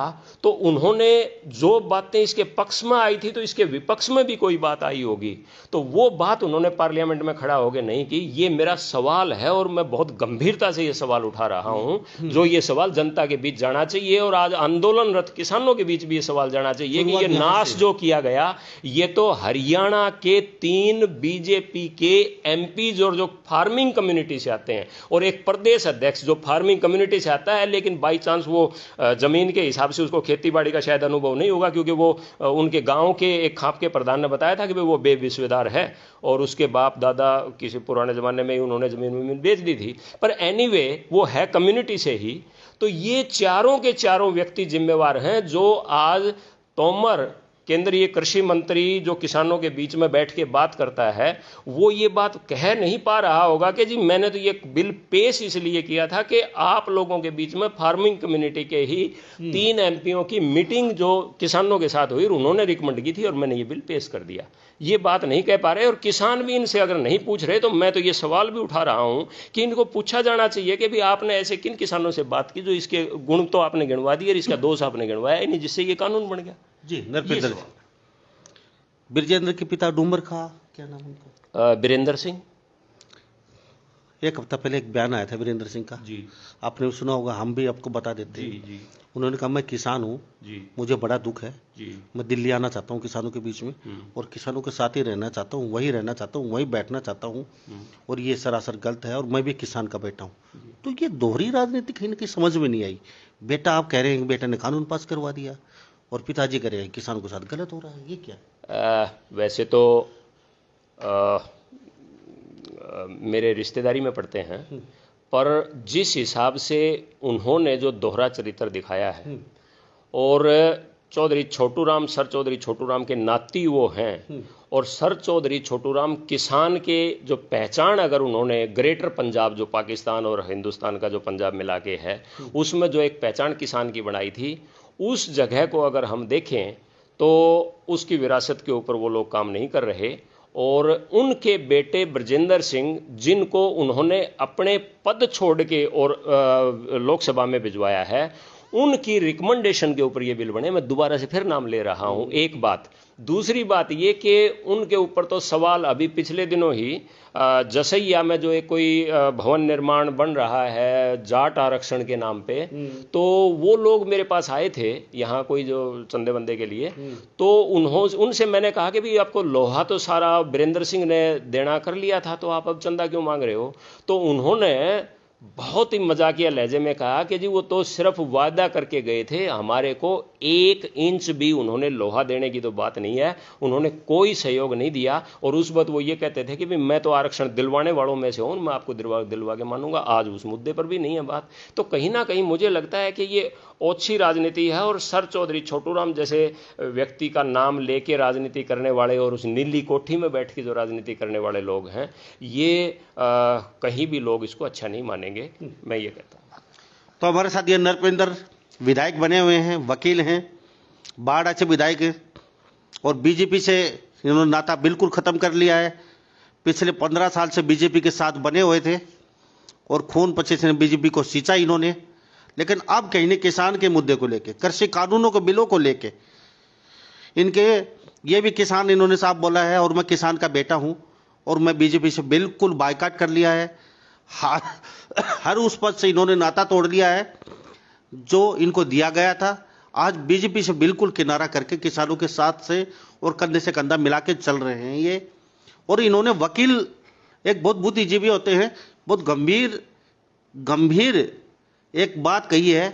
तो उन्होंने जो बातें इसके पक्ष में आई थी तो इसके विपक्ष में भी कोई बात आई होगी, तो वो बात उन्होंने पार्लियामेंट में खड़ा होकर नहीं की। ये मेरा सवाल है और मैं बहुत गंभीरता से ये सवाल उठा रहा हूं, जो ये सवाल जनता के बीच जाना चाहिए और आज आंदोलनरत किसानों के बीच भी ये सवाल जाना चाहिए कि ये नाश जो किया गया, ये तो हरियाणा के 3 बीजेपी के एमपीज और जो फार्मिंग कम्युनिटी से आते हैं और एक प्रदेश अध्यक्ष जो फार्मिंग कम्युनिटी से आता है, लेकिन बाई चांस वो जमीन के हिसाब से उसको खेती बाड़ी का शायद अनुभव नहीं होगा, क्योंकि वो उनके गांव के एक खाप के प्रधान ने बताया था कि वो बेविस्वेदार है और उसके बाप दादा किसी पुराने ज़माने में ही उन्होंने ज़मीन बेच दी थी, पर एनीवे वो है कम्युनिटी से ही। तो ये चारों के चारों व्यक्ति जिम्मेवार हैं जो आज तोमर केंद्रीय कृषि मंत्री जो किसानों के बीच में बैठ के बात करता है, वो ये बात कह नहीं पा रहा होगा कि जी मैंने तो ये बिल पेश इसलिए किया था कि आप लोगों के बीच में फार्मिंग कम्युनिटी के ही 3 एमपीओ की मीटिंग जो किसानों के साथ हुई, उन्होंने रिकमेंड की थी और मैंने ये बिल पेश कर दिया। ये बात नहीं कह पा रहे, और किसान भी इनसे अगर नहीं पूछ रहे तो मैं तो ये सवाल भी उठा रहा हूं कि इनको पूछा जाना चाहिए कि भी आपने ऐसे किन किसानों से बात की जो इसके गुण तो आपने गिनवा दिए और इसका दोष आपने गिनवाया नहीं, जिससे ये कानून बन गया। जी नरपेंद्र जी, बिरजेंद्र के पिता डूमर खा, क्या नाम उनका? बीरेंद्र सिंह। एक हफ्ता पहले एक बयान आया था वीरेंद्र सिंह का, जी आपने सुना होगा, हम भी आपको बता देते जी हैं। जी उन्होंने कहा मैं किसान हूँ, जी मुझे बड़ा दुख है, जी मैं दिल्ली आना चाहता हूँ किसानों के बीच में और किसानों के साथ ही रहना चाहता हूँ, वही रहना चाहता हूँ, वही बैठना चाहता हूँ, और ये सरासर गलत है और मैं भी किसान का बेटा हूँ। तो ये दोहरी राजनीति कहीं ना कहीं समझ में नहीं आई। बेटा आप कह रहे हैं कि बेटा ने कानून पास करवा दिया और पिताजी कह रहे हैं किसानों के साथ गलत हो रहा है, ये क्या? वैसे तो मेरे रिश्तेदारी में पड़ते हैं, पर जिस हिसाब से उन्होंने जो दोहरा चरित्र दिखाया है, और चौधरी छोटूराम, सर चौधरी छोटूराम के नाती वो हैं, और सर चौधरी छोटूराम किसान के जो पहचान अगर उन्होंने ग्रेटर पंजाब जो पाकिस्तान और हिंदुस्तान का जो पंजाब मिला के है, उसमें जो एक पहचान किसान की बनाई थी, उस जगह को अगर हम देखें तो उसकी विरासत के ऊपर वो लोग काम नहीं कर रहे। और उनके बेटे ब्रजेंद्र सिंह, जिनको उन्होंने अपने पद छोड़ के और लोकसभा में भिजवाया है, उनकी रिकमेंडेशन के ऊपर ये बिल बने। मैं दोबारा से फिर नाम ले रहा हूँ, एक बात। दूसरी बात ये कि उनके ऊपर तो सवाल अभी पिछले दिनों ही जसैया में जो एक कोई भवन निर्माण बन रहा है जाट आरक्षण के नाम पे, तो वो लोग मेरे पास आए थे यहाँ कोई जो चंदे बंदे के लिए, तो उनसे मैंने कहा कि भाई आपको लोहा तो सारा बीरेंद्र सिंह ने देना कर लिया था, तो आप अब चंदा क्यों मांग रहे हो? तो उन्होंने बहुत ही मजाकिया लहजे में कहा कि जी वो तो सिर्फ वादा करके गए थे, हमारे को 1 इंच भी उन्होंने लोहा देने की तो बात नहीं है, उन्होंने कोई सहयोग नहीं दिया। और उस वक्त वो ये कहते थे कि भाई मैं तो आरक्षण दिलवाने वालों में से हूँ, मैं आपको दिलवा के मानूंगा। आज उस मुद्दे पर भी नहीं है बात। तो कहीं ना कहीं मुझे लगता है कि ये ओछी राजनीति है, और सर चौधरी छोटूराम जैसे व्यक्ति का नाम लेके राजनीति करने वाले और उस नीली कोठी में बैठ के जो राजनीति करने वाले लोग हैं, ये कहीं भी लोग इसको अच्छा नहीं मानेंगे, मैं ये कहता हूँ। तो हमारे साथ ये नरपेंद्र विधायक बने हुए हैं, वकील हैं, बाढ़ से विधायक हैं, और बीजेपी से इन्होंने नाता बिल्कुल ख़त्म कर लिया है। पिछले 15 साल से बीजेपी के साथ बने हुए थे और खून पसीने से बीजेपी को सींचा इन्होंने। लेकिन अब कहीं ने किसान के मुद्दे को लेके, कृषि कानूनों के बिलों को लेके, इनके ये भी किसान इन्होंने साफ बोला है और मैं किसान का बेटा हूं और मैं बीजेपी से बिल्कुल बायकॉट कर लिया है। हर उस पद से इन्होंने नाता तोड़ लिया है जो इनको दिया गया था। आज बीजेपी से बिल्कुल किनारा करके किसानों के साथ से और कंधे से कंधा मिला के चल रहे हैं ये। और इन्होंने वकील एक बहुत बुद्धिजीवी होते हैं, बहुत गंभीर एक बात कही है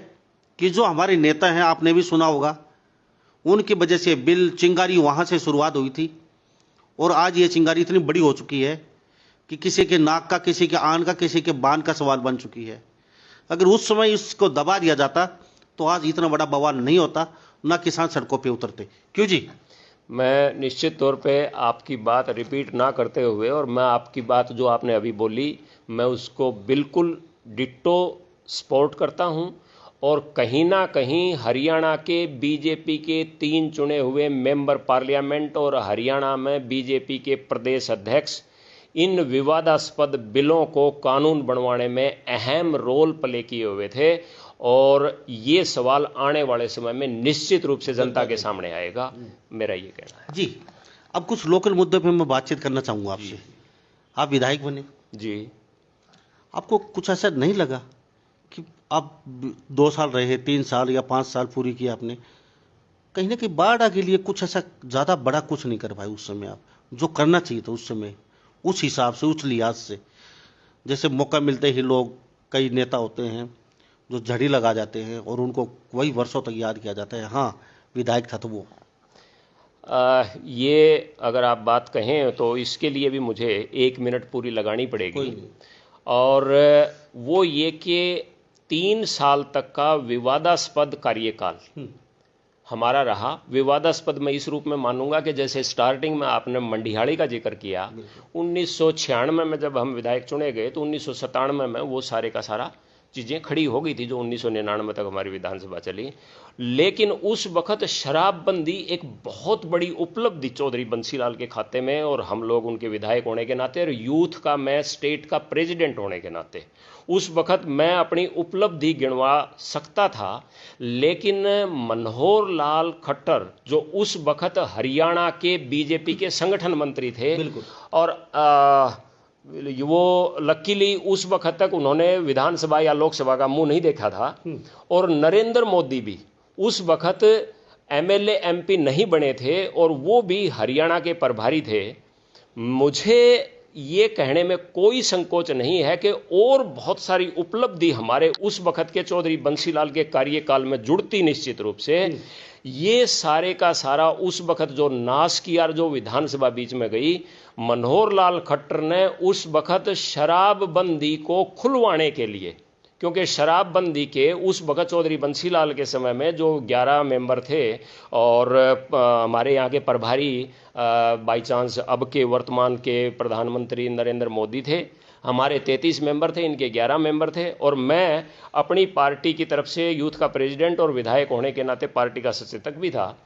कि जो हमारे नेता हैं, आपने भी सुना होगा, उनकी वजह से बिल चिंगारी वहाँ से शुरुआत हुई थी और आज ये चिंगारी इतनी बड़ी हो चुकी है कि किसी के नाक का, किसी के आन का, किसी के बान का सवाल बन चुकी है। अगर उस समय इसको दबा दिया जाता तो आज इतना बड़ा बवाल नहीं होता, ना किसान सड़कों पे उतरते। क्यों जी? मैं निश्चित तौर पे आपकी बात रिपीट ना करते हुए, और मैं आपकी बात जो आपने अभी बोली, मैं उसको बिल्कुल डिट्टो सपोर्ट करता हूं। और कहीं ना कहीं हरियाणा के बीजेपी के 3 चुने हुए मेंबर पार्लियामेंट और हरियाणा में बीजेपी के प्रदेश अध्यक्ष इन विवादास्पद बिलों को कानून बनवाने में अहम रोल प्ले किए हुए थे, और ये सवाल आने वाले समय में निश्चित रूप से जनता के सामने आएगा, मेरा ये कहना है जी। अब कुछ लोकल मुद्दों पे मैं बातचीत करना चाहूँगा आपसे। आप विधायक बने जी, आपको कुछ ऐसा नहीं लगा कि आप 2 साल रहे, 3 साल या 5 साल पूरी की आपने, कहीं ना कहीं बाढ़ के लिए कुछ ऐसा ज़्यादा बड़ा कुछ नहीं कर पाए उस समय? आप जो करना चाहिए था उस समय, उस हिसाब से, उस लिहाज से, जैसे मौका मिलते ही लोग, कई नेता होते हैं जो झड़ी लगा जाते हैं और उनको वही वर्षों तक याद किया जाता है, हाँ विधायक था तो वो। ये अगर आप बात कहें तो इसके लिए भी मुझे 1 मिनट पूरी लगानी पड़ेगी। और वो ये कि 3 साल तक का विवादास्पद कार्यकाल हमारा रहा। विवादास्पद मैं इस रूप में मानूंगा कि जैसे स्टार्टिंग में आपने मंडिहाड़ी का जिक्र किया, 1996 में जब हम विधायक चुने गए तो 1997 में वो सारे का सारा चीज़ें खड़ी हो गई थी जो 1999 तक हमारी विधानसभा चली। लेकिन उस वक्त शराबबंदी एक बहुत बड़ी उपलब्धि चौधरी बंसीलाल के खाते में, और हम लोग उनके विधायक होने के नाते और यूथ का मैं स्टेट का प्रेसिडेंट होने के नाते उस वक्त मैं अपनी उपलब्धि गिनवा सकता था। लेकिन मनोहर लाल खट्टर जो उस वक्त हरियाणा के बीजेपी के संगठन मंत्री थे, और वो लकीली उस वक्त तक उन्होंने विधानसभा या लोकसभा का मुंह नहीं देखा था, और नरेंद्र मोदी भी उस वक्त एमएलए एमपी नहीं बने थे और वो भी हरियाणा के प्रभारी थे। मुझे ये कहने में कोई संकोच नहीं है कि और बहुत सारी उपलब्धि हमारे उस वक्त के चौधरी बंसीलाल के कार्यकाल में जुड़ती निश्चित रूप से। ये सारे का सारा उस वक्त जो नाश किया, जो विधानसभा बीच में गई, मनोहर लाल खट्टर ने उस वक्त शराबबंदी को खुलवाने के लिए, क्योंकि शराबबंदी के उस वक्त चौधरी बंसीलाल के समय में जो 11 मेंबर थे और हमारे यहाँ के प्रभारी बाई चांस अब के वर्तमान के प्रधानमंत्री नरेंद्र मोदी थे, हमारे 33 मेंबर थे, इनके 11 मेंबर थे, और मैं अपनी पार्टी की तरफ से यूथ का प्रेसिडेंट और विधायक होने के नाते पार्टी का सचेतक भी था।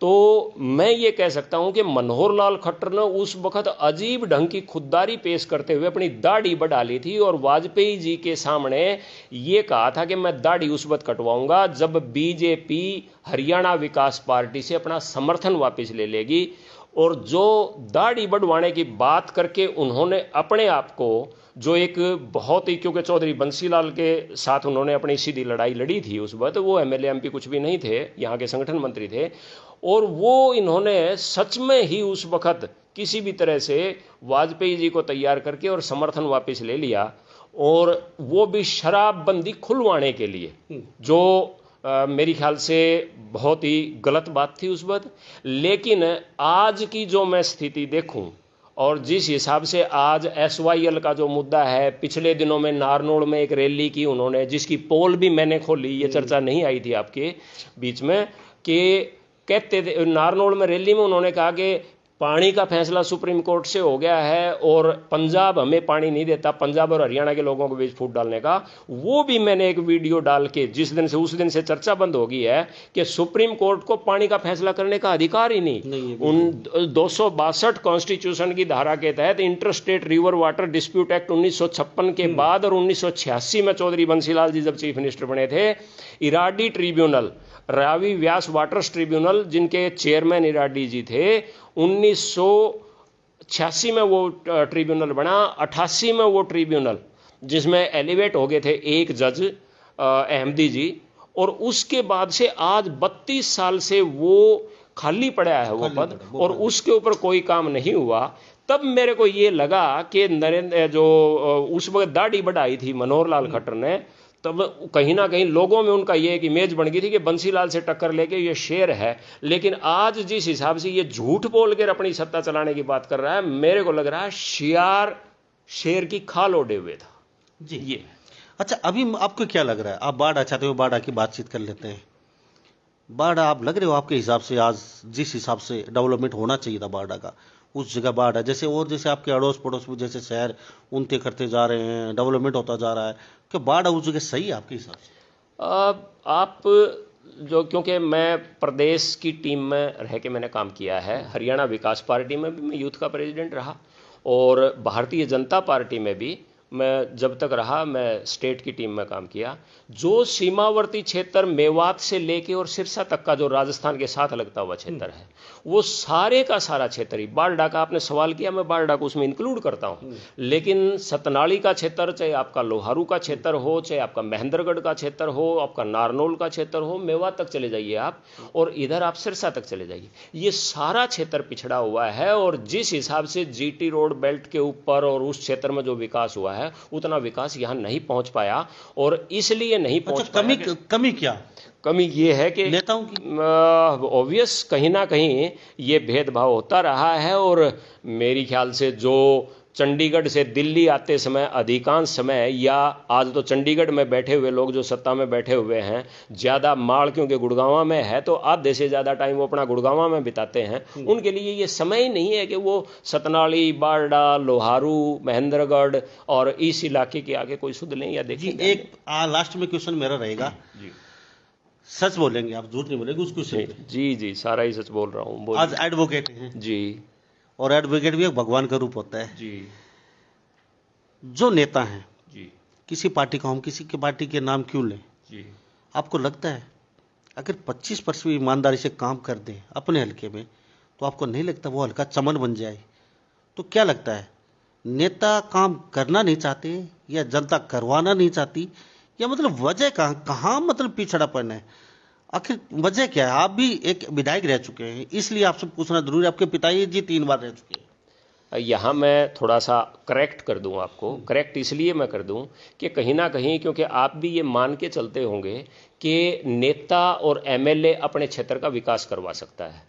तो मैं ये कह सकता हूं कि मनोहर लाल खट्टर ने उस वक्त अजीब ढंग की खुददारी पेश करते हुए अपनी दाढ़ी बढ़ा ली थी और वाजपेयी जी के सामने ये कहा था कि मैं दाढ़ी उस वक्त कटवाऊंगा जब बीजेपी हरियाणा विकास पार्टी से अपना समर्थन वापस ले लेगी। और जो दाढ़ी बढ़वाने की बात करके उन्होंने अपने आप को जो एक बहुत ही, क्योंकि चौधरी बंसीलाल के साथ उन्होंने अपनी सीधी लड़ाई लड़ी थी उस वक्त, वो एमएलए एमपी कुछ भी नहीं थे, यहाँ के संगठन मंत्री थे, और वो इन्होंने सच में ही उस वक्त किसी भी तरह से वाजपेयी जी को तैयार करके और समर्थन वापस ले लिया, और वो भी शराबबंदी खुलवाने के लिए, जो मेरी ख्याल से बहुत ही गलत बात थी उस वक्त। लेकिन आज की जो मैं स्थिति देखूं और जिस हिसाब से आज SYL का जो मुद्दा है, पिछले दिनों में नारनौल में एक रैली की उन्होंने, जिसकी पोल भी मैंने खोली, ये चर्चा नहीं आई थी आपके बीच में, कि कहते थे नारनौल में रैली में उन्होंने कहा कि पानी का फैसला सुप्रीम कोर्ट से हो गया है और पंजाब हमें पानी नहीं देता, पंजाब और हरियाणा के लोगों को बीच फूट डालने का। वो भी मैंने एक वीडियो डाल के, जिस दिन से उस दिन से चर्चा बंद हो गई है कि सुप्रीम कोर्ट को पानी का फैसला करने का अधिकार ही नहीं। उन 262 कॉन्स्टिट्यूशन की धारा के तहत inter state river water dispute act 1956 के बाद और 1986 में चौधरी बंसीलाल जी जब चीफ मिनिस्टर बने थे, इराडी ट्रिब्यूनल, रावी व्यास वाटर्स ट्रिब्यूनल, जिनके चेयरमैन इराडी जी थे, 1986 में वो ट्रिब्यूनल बना। 88 में वो ट्रिब्यूनल, जिसमें एलिवेट हो गए थे एक जज अहमदी जी, और उसके बाद से आज 32 साल से वो खाली पड़ा है वो पद, और उसके ऊपर कोई काम नहीं हुआ। तब मेरे को ये लगा कि नरेंद्र जो उस वक्त दाढ़ी बढ़ाई थी मनोहर लाल खट्टर ने, तब कहीं ना कहीं लोगों में उनका ये एक इमेज बन गई थी कि बंसीलाल से टक्कर लेके ये शेर है। लेकिन आज जिस हिसाब से ये झूठ बोल कर अपनी सत्ता चलाने की बात कर रहा है, मेरे को लग रहा है शियार शेर की खाल ओढ़े हुए था जी। ये अच्छा, अभी आपको क्या लग रहा है? आप बाढ़ चाहते हो, बाढ़ की बातचीत कर लेते हैं। बाढ़ आप लग रहे हो, आपके हिसाब से आज जिस हिसाब से डेवलपमेंट होना चाहिए था बाढ़ का, उस जगह बाढ़ है, जैसे और जैसे आपके अड़ोस पड़ोस में जैसे शहर उनते करते जा रहे हैं, डेवलपमेंट होता जा रहा है, कि बाढ़ उस जगह सही है आपके हिसाब से? आप जो, क्योंकि मैं प्रदेश की टीम में रह के मैंने काम किया है, हरियाणा विकास पार्टी में भी मैं यूथ का प्रेसिडेंट रहा, और भारतीय जनता पार्टी में भी मैं जब तक रहा मैं स्टेट की टीम में काम किया। जो सीमावर्ती क्षेत्र मेवात से लेके और सिरसा तक का जो राजस्थान के साथ लगता हुआ क्षेत्र है, वो सारे का सारा क्षेत्र ही, बारडा का आपने सवाल किया, मैं बारडा को उसमें इंक्लूड करता हूँ, लेकिन सतनाली का क्षेत्र, चाहे आपका लोहारू का क्षेत्र हो, चाहे आपका महेंद्रगढ़ का क्षेत्र हो, आपका नारनौल का क्षेत्र हो, मेवात तक चले जाइए आप, और इधर आप सिरसा तक चले जाइए, ये सारा क्षेत्र पिछड़ा हुआ है। और जिस हिसाब से GT रोड बेल्ट के ऊपर और उस क्षेत्र में जो विकास हुआ है, उतना विकास यहाँ नहीं पहुँच पाया, और इसलिए नहीं पहुँच पाया। कमी क्या? कमी ये है कि नेताओं की? ऑब्वियस कहीं ना कहीं ये भेदभाव होता रहा है। और मेरी ख्याल से जो चंडीगढ़ से दिल्ली आते समय अधिकांश समय, या आज तो चंडीगढ़ में बैठे हुए लोग जो सत्ता में बैठे हुए हैं, ज़्यादा माड़ क्योंकि गुड़गांव में है तो आधे से ज़्यादा टाइम वो अपना गुड़गांव में बिताते हैं। उनके लिए ये समय ही नहीं है कि वो सतनाली, बारडा, लोहारू, महेंद्रगढ़ और इस इलाके के आगे कोई सुध लें या जी, देखें। एक लास्ट में क्वेश्चन मेरा रहेगा। जी सच बोलेंगे आप, झूठ नहीं बोलेंगे उस क्वेश्चन पे? जी जी, सारा ही सच बोल रहा हूँ। आज एडवोकेट हैं जी और एडवोकेट भी एक भगवान का रूप होता है। जी जो नेता हैं, जी किसी पार्टी को हम किसी के पार्टी के नाम क्यों लें, जी आपको लगता है अगर 25% भी ईमानदारी से काम कर दें अपने हल्के में, तो आपको नहीं लगता वो हल्का चमन बन जाए? तो क्या लगता है, नेता काम करना नहीं चाहते या जनता करवाना नहीं चाहती, या मतलब वजह कहाँ मतलब पिछड़ापन है? आखिर वजह क्या है? आप भी एक विधायक रह चुके हैं, इसलिए आपसे पूछना जरूरी है। आपके पिताजी 3 बार रह चुके हैं। यहाँ मैं थोड़ा सा करेक्ट कर दूं आपको। करेक्ट इसलिए मैं कर दूं कि कहीं ना कहीं, क्योंकि आप भी ये मान के चलते होंगे कि नेता और एमएलए अपने क्षेत्र का विकास करवा सकता है,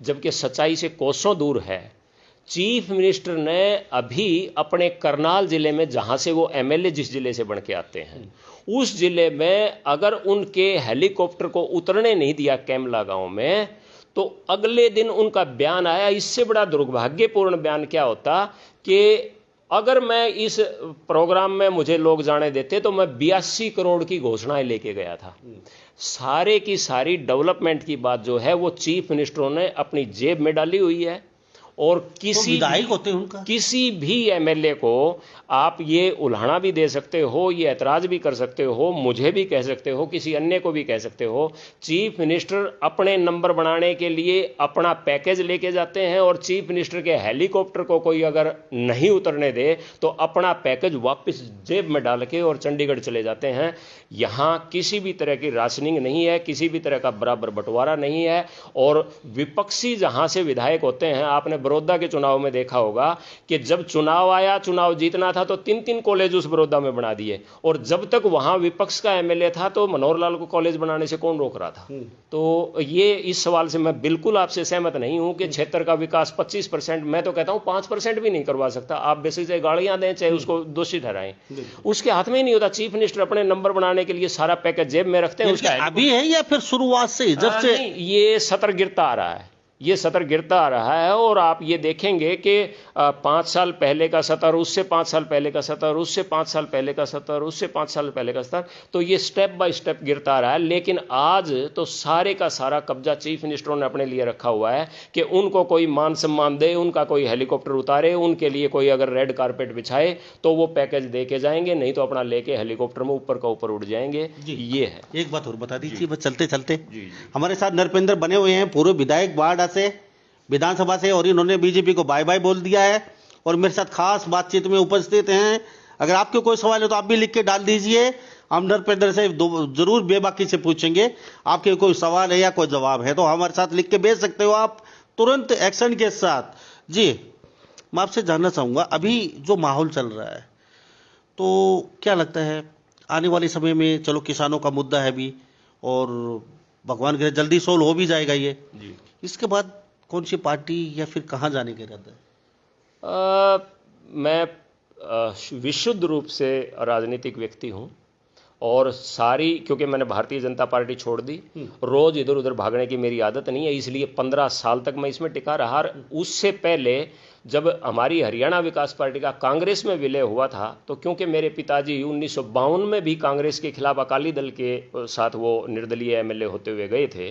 जबकि सच्चाई से कोसों दूर है। चीफ मिनिस्टर ने अभी अपने करनाल जिले में, जहाँ से वो एमएलए जिस जिले से बन के आते हैं, उस जिले में अगर उनके हेलीकॉप्टर को उतरने नहीं दिया कैमला गांव में, तो अगले दिन उनका बयान आया। इससे बड़ा दुर्भाग्यपूर्ण बयान क्या होता कि अगर मैं इस प्रोग्राम में मुझे लोग जाने देते तो मैं 82 करोड़ की घोषणाएं लेके गया था। सारे की सारी डेवलपमेंट की बात जो है वो चीफ मिनिस्टरों ने अपनी जेब में डाली हुई है। और तो विधायक होते हैं उनका, किसी भी एमएलए को आप ये उल्हाना भी दे सकते हो, ये ऐतराज भी कर सकते हो, मुझे भी कह सकते हो, किसी अन्य को भी कह सकते हो। चीफ मिनिस्टर अपने नंबर बनाने के लिए अपना पैकेज लेके जाते हैं, और चीफ मिनिस्टर के हेलीकॉप्टर को कोई अगर नहीं उतरने दे तो अपना पैकेज वापस जेब में डाल के और चंडीगढ़ चले जाते हैं। यहाँ किसी भी तरह की राशनिंग नहीं है, किसी भी तरह का बराबर बंटवारा नहीं है। और विपक्षी जहाँ से विधायक होते हैं, आपने बड़ौदा के चुनाव में देखा होगा कि जब चुनाव आया, चुनाव जीतना था तो 3-3 कॉलेज उस बड़ौदा में बना दिए, और जब तक वहां विपक्ष का एमएलए था तो मनोहर लाल को कॉलेज बनाने से कौन रोक रहा था? तो ये इस सवाल से मैं बिल्कुल आपसे सहमत नहीं हूं कि क्षेत्र का विकास 25%, मैं तो कहता हूं 5% भी नहीं करवा सकता। आप बेसिक से गाड़ियां दें, चाहे उसको दोषी ठहराएं, उसके हाथ में ही नहीं होता। चीफ मिनिस्टर अपने नंबर बनाने के लिए सारा पैकेज जेब में रखते हैं। उसका अभी है या फिर शुरुआत से, जब से ये सतर गिरता आ रहा है, ये सतर गिरता आ रहा है। और आप ये देखेंगे कि 5 साल पहले का सतर, उससे 5 साल पहले का सतर, उससे 5 साल पहले का सतर, उससे 5 साल पहले का सतर, तो ये स्टेप बाय स्टेप गिरता आ रहा है। लेकिन आज तो सारे का सारा कब्जा चीफ मिनिस्टरों ने अपने लिए रखा हुआ है कि उनको कोई मान सम्मान दे, उनका कोई हेलीकॉप्टर उतारे, उनके लिए कोई अगर रेड कारपेट बिछाए तो वो पैकेज दे के जाएंगे, नहीं तो अपना लेके हेलीकॉप्टर में ऊपर का ऊपर उड़ जाएंगे। ये है। एक बात और बता दीजिए बस चलते चलते, हमारे साथ नरपेंद्र बने हुए हैं, पूर्व विधायक बारडा से, विधानसभा से, और इन्होंने बीजेपी को बाय बाय बोल दिया है और मेरे साथ खास बातचीत में उपस्थित हैं। अगर आपके कोई सवाल है तो आप भी लिख के डाल दीजिए, हम नरपेंद्र से जरूर बेबाकी से पूछेंगे। आपके कोई सवाल है या कोई जवाब है तो हमारे साथ लिख के भेज सकते हो आप, तुरंत एक्शन के साथ। जी, मैं आपसे जानना चाहूँगा, अभी जो माहौल चल रहा है, तो क्या लगता है आने वाले समय में, चलो किसानों का मुद्दा है भी, और भगवान करे जल्दी सोल्व हो भी जाएगा ये, इसके बाद कौन सी पार्टी या फिर कहाँ जाने का इरादा है? मैं विशुद्ध रूप से राजनीतिक व्यक्ति हूँ, और सारी, क्योंकि मैंने भारतीय जनता पार्टी छोड़ दी, रोज इधर उधर भागने की मेरी आदत नहीं है, इसलिए 15 साल तक मैं इसमें टिका रहा। उससे पहले जब हमारी हरियाणा विकास पार्टी का कांग्रेस में विलय हुआ था, तो क्योंकि मेरे पिताजी 1952 में भी कांग्रेस के खिलाफ अकाली दल के साथ वो निर्दलीय एमएलए होते हुए गए थे,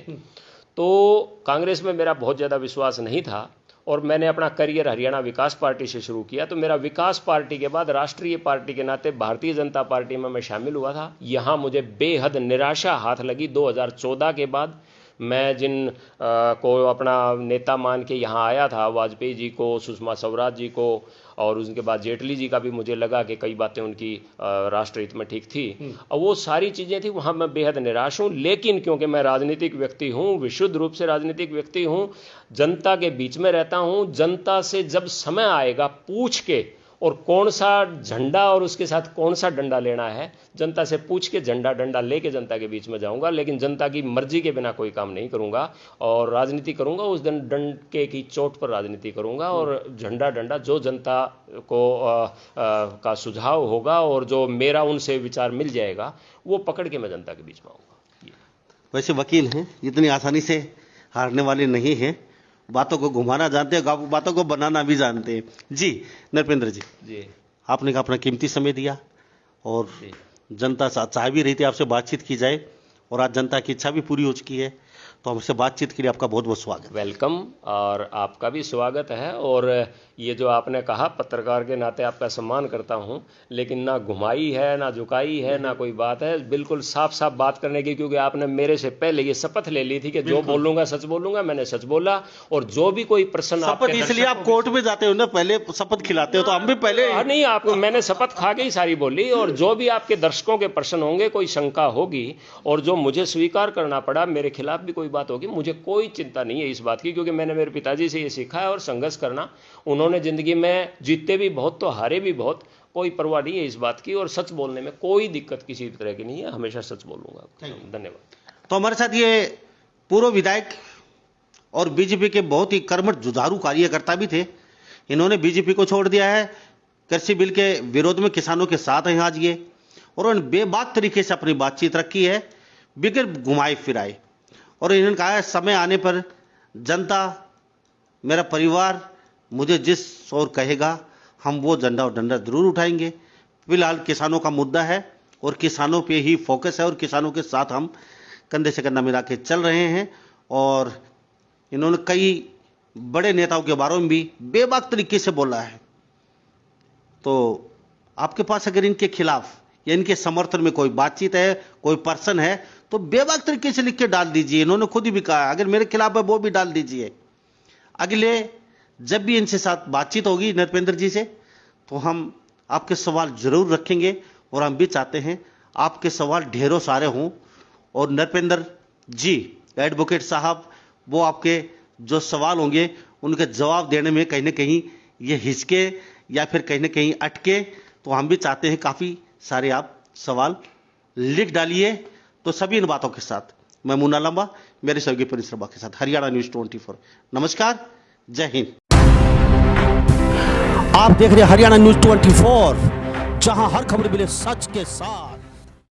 तो कांग्रेस में मेरा बहुत ज़्यादा विश्वास नहीं था, और मैंने अपना करियर हरियाणा विकास पार्टी से शुरू किया। तो मेरा विकास पार्टी के बाद राष्ट्रीय पार्टी के नाते भारतीय जनता पार्टी में मैं शामिल हुआ था। यहाँ मुझे बेहद निराशा हाथ लगी 2014 के बाद। मैं जिन को अपना नेता मान के यहाँ आया था, वाजपेयी जी को, सुषमा स्वराज जी को, और उसके बाद जेटली जी का भी मुझे लगा कि कई बातें उनकी राष्ट्रहित में ठीक थी, और वो सारी चीज़ें थी, वहाँ मैं बेहद निराश हूँ। लेकिन क्योंकि मैं राजनीतिक व्यक्ति हूँ, विशुद्ध रूप से राजनीतिक व्यक्ति हूँ, जनता के बीच में रहता हूँ, जनता से जब समय आएगा पूछ के और कौन सा झंडा और उसके साथ कौन सा डंडा लेना है जनता से पूछ के झंडा डंडा लेके जनता के बीच में जाऊंगा, लेकिन जनता की मर्जी के बिना कोई काम नहीं करूंगा। और राजनीति करूंगा उस दिन डंडे की चोट पर राजनीति करूंगा, और झंडा डंडा जो जनता को का सुझाव होगा और जो मेरा उनसे विचार मिल जाएगा वो पकड़ के मैं जनता के बीच में आऊँगा। वैसे वकील हैं, इतनी आसानी से हारने वाले नहीं हैं, बातों को घुमाना जानते हैं, बातों को बनाना भी जानते हैं। जी नरपेंद्र जी, आपने अपना कीमती समय दिया और जनता चाह भी रही थी आपसे बातचीत की जाए, और आज जनता की इच्छा भी पूरी हो चुकी है, तो हमसे बातचीत के लिए आपका बहुत बहुत स्वागत। वेलकम, और आपका भी स्वागत है। और ये जो आपने कहा, पत्रकार के नाते आपका सम्मान करता हूँ, लेकिन ना घुमाई है ना झुकाई है ना कोई बात है, बिल्कुल साफ साफ बात करने की, क्योंकि आपने मेरे से पहले ये शपथ ले ली थी कि जो बोलूंगा सच बोलूंगा। मैंने सच बोला, और जो भी कोई प्रश्न शपथ इसलिए आप कोर्ट में जाते हो ना, पहले शपथ खिलाते हो, तो हम भी पहले नहीं, आपको मैंने शपथ खा के ही सारी बोली। और जो भी आपके दर्शकों के प्रश्न होंगे, कोई शंका होगी और जो मुझे स्वीकार करना पड़ा, मेरे खिलाफ भी कोई बात होगी, मुझे कोई चिंता नहीं है इस बात की, क्योंकि मैंने मेरे पिताजी से ये सीखा है। और संघर्ष करना, उन्होंने जिंदगी में जीते भी बहुत तो हारे भी बहुत, कोई परवाह नहीं है इस बात की। और सच बोलने में कोई दिक्कत किसी तरह की नहीं है, हमेशा सच बोलूंगा। धन्यवाद। तो हमारे साथ ये पूर्व विधायक और बीजेपी के बहुत ही कर्मठ जुझारू कार्यकर्ता भी थे। इन्होंने बीजेपी को छोड़ दिया है, कृषि बिल के विरोध में किसानों के साथ हैं आज ये, और उन्होंने बेबाक तरीके से अपनी बातचीत रखी है, बिगड़ घुमाए फिराए। और इन्होंने कहा है समय आने पर जनता, मेरा परिवार मुझे जिस ओर कहेगा हम वो झंडा और डंडा जरूर उठाएंगे। फिलहाल किसानों का मुद्दा है और किसानों पे ही फोकस है, और किसानों के साथ हम कंधे से कंधा मिला के चल रहे हैं। और इन्होंने कई बड़े नेताओं के बारे में भी बेबाक तरीके से बोला है। तो आपके पास अगर इनके खिलाफ या इनके समर्थन में कोई बातचीत है, कोई पर्सन है, तो बेबाक तरीके से लिख के डाल दीजिए। इन्होंने खुद ही भी कहा, अगर मेरे खिलाफ है वो भी डाल दीजिए। अगले जब भी इनसे साथ बातचीत होगी नरपेंद्र जी से, तो हम आपके सवाल जरूर रखेंगे, और हम भी चाहते हैं आपके सवाल ढेरों सारे हों, और नरपेंद्र जी एडवोकेट साहब वो आपके जो सवाल होंगे उनके जवाब देने में कहीं ना कहीं ये हिचके या फिर कहीं ना कहीं अटके, तो हम भी चाहते हैं काफ़ी सारे आप सवाल लिख डालिए। तो सभी इन बातों के साथ मैं मुन्ना लंबा मेरे सहयोगी परिश्रमा के साथ हरियाणा न्यूज़ 24। नमस्कार, जय हिंद। आप देख रहे हैं हरियाणा न्यूज़ 24, जहां हर खबर मिले सच के साथ।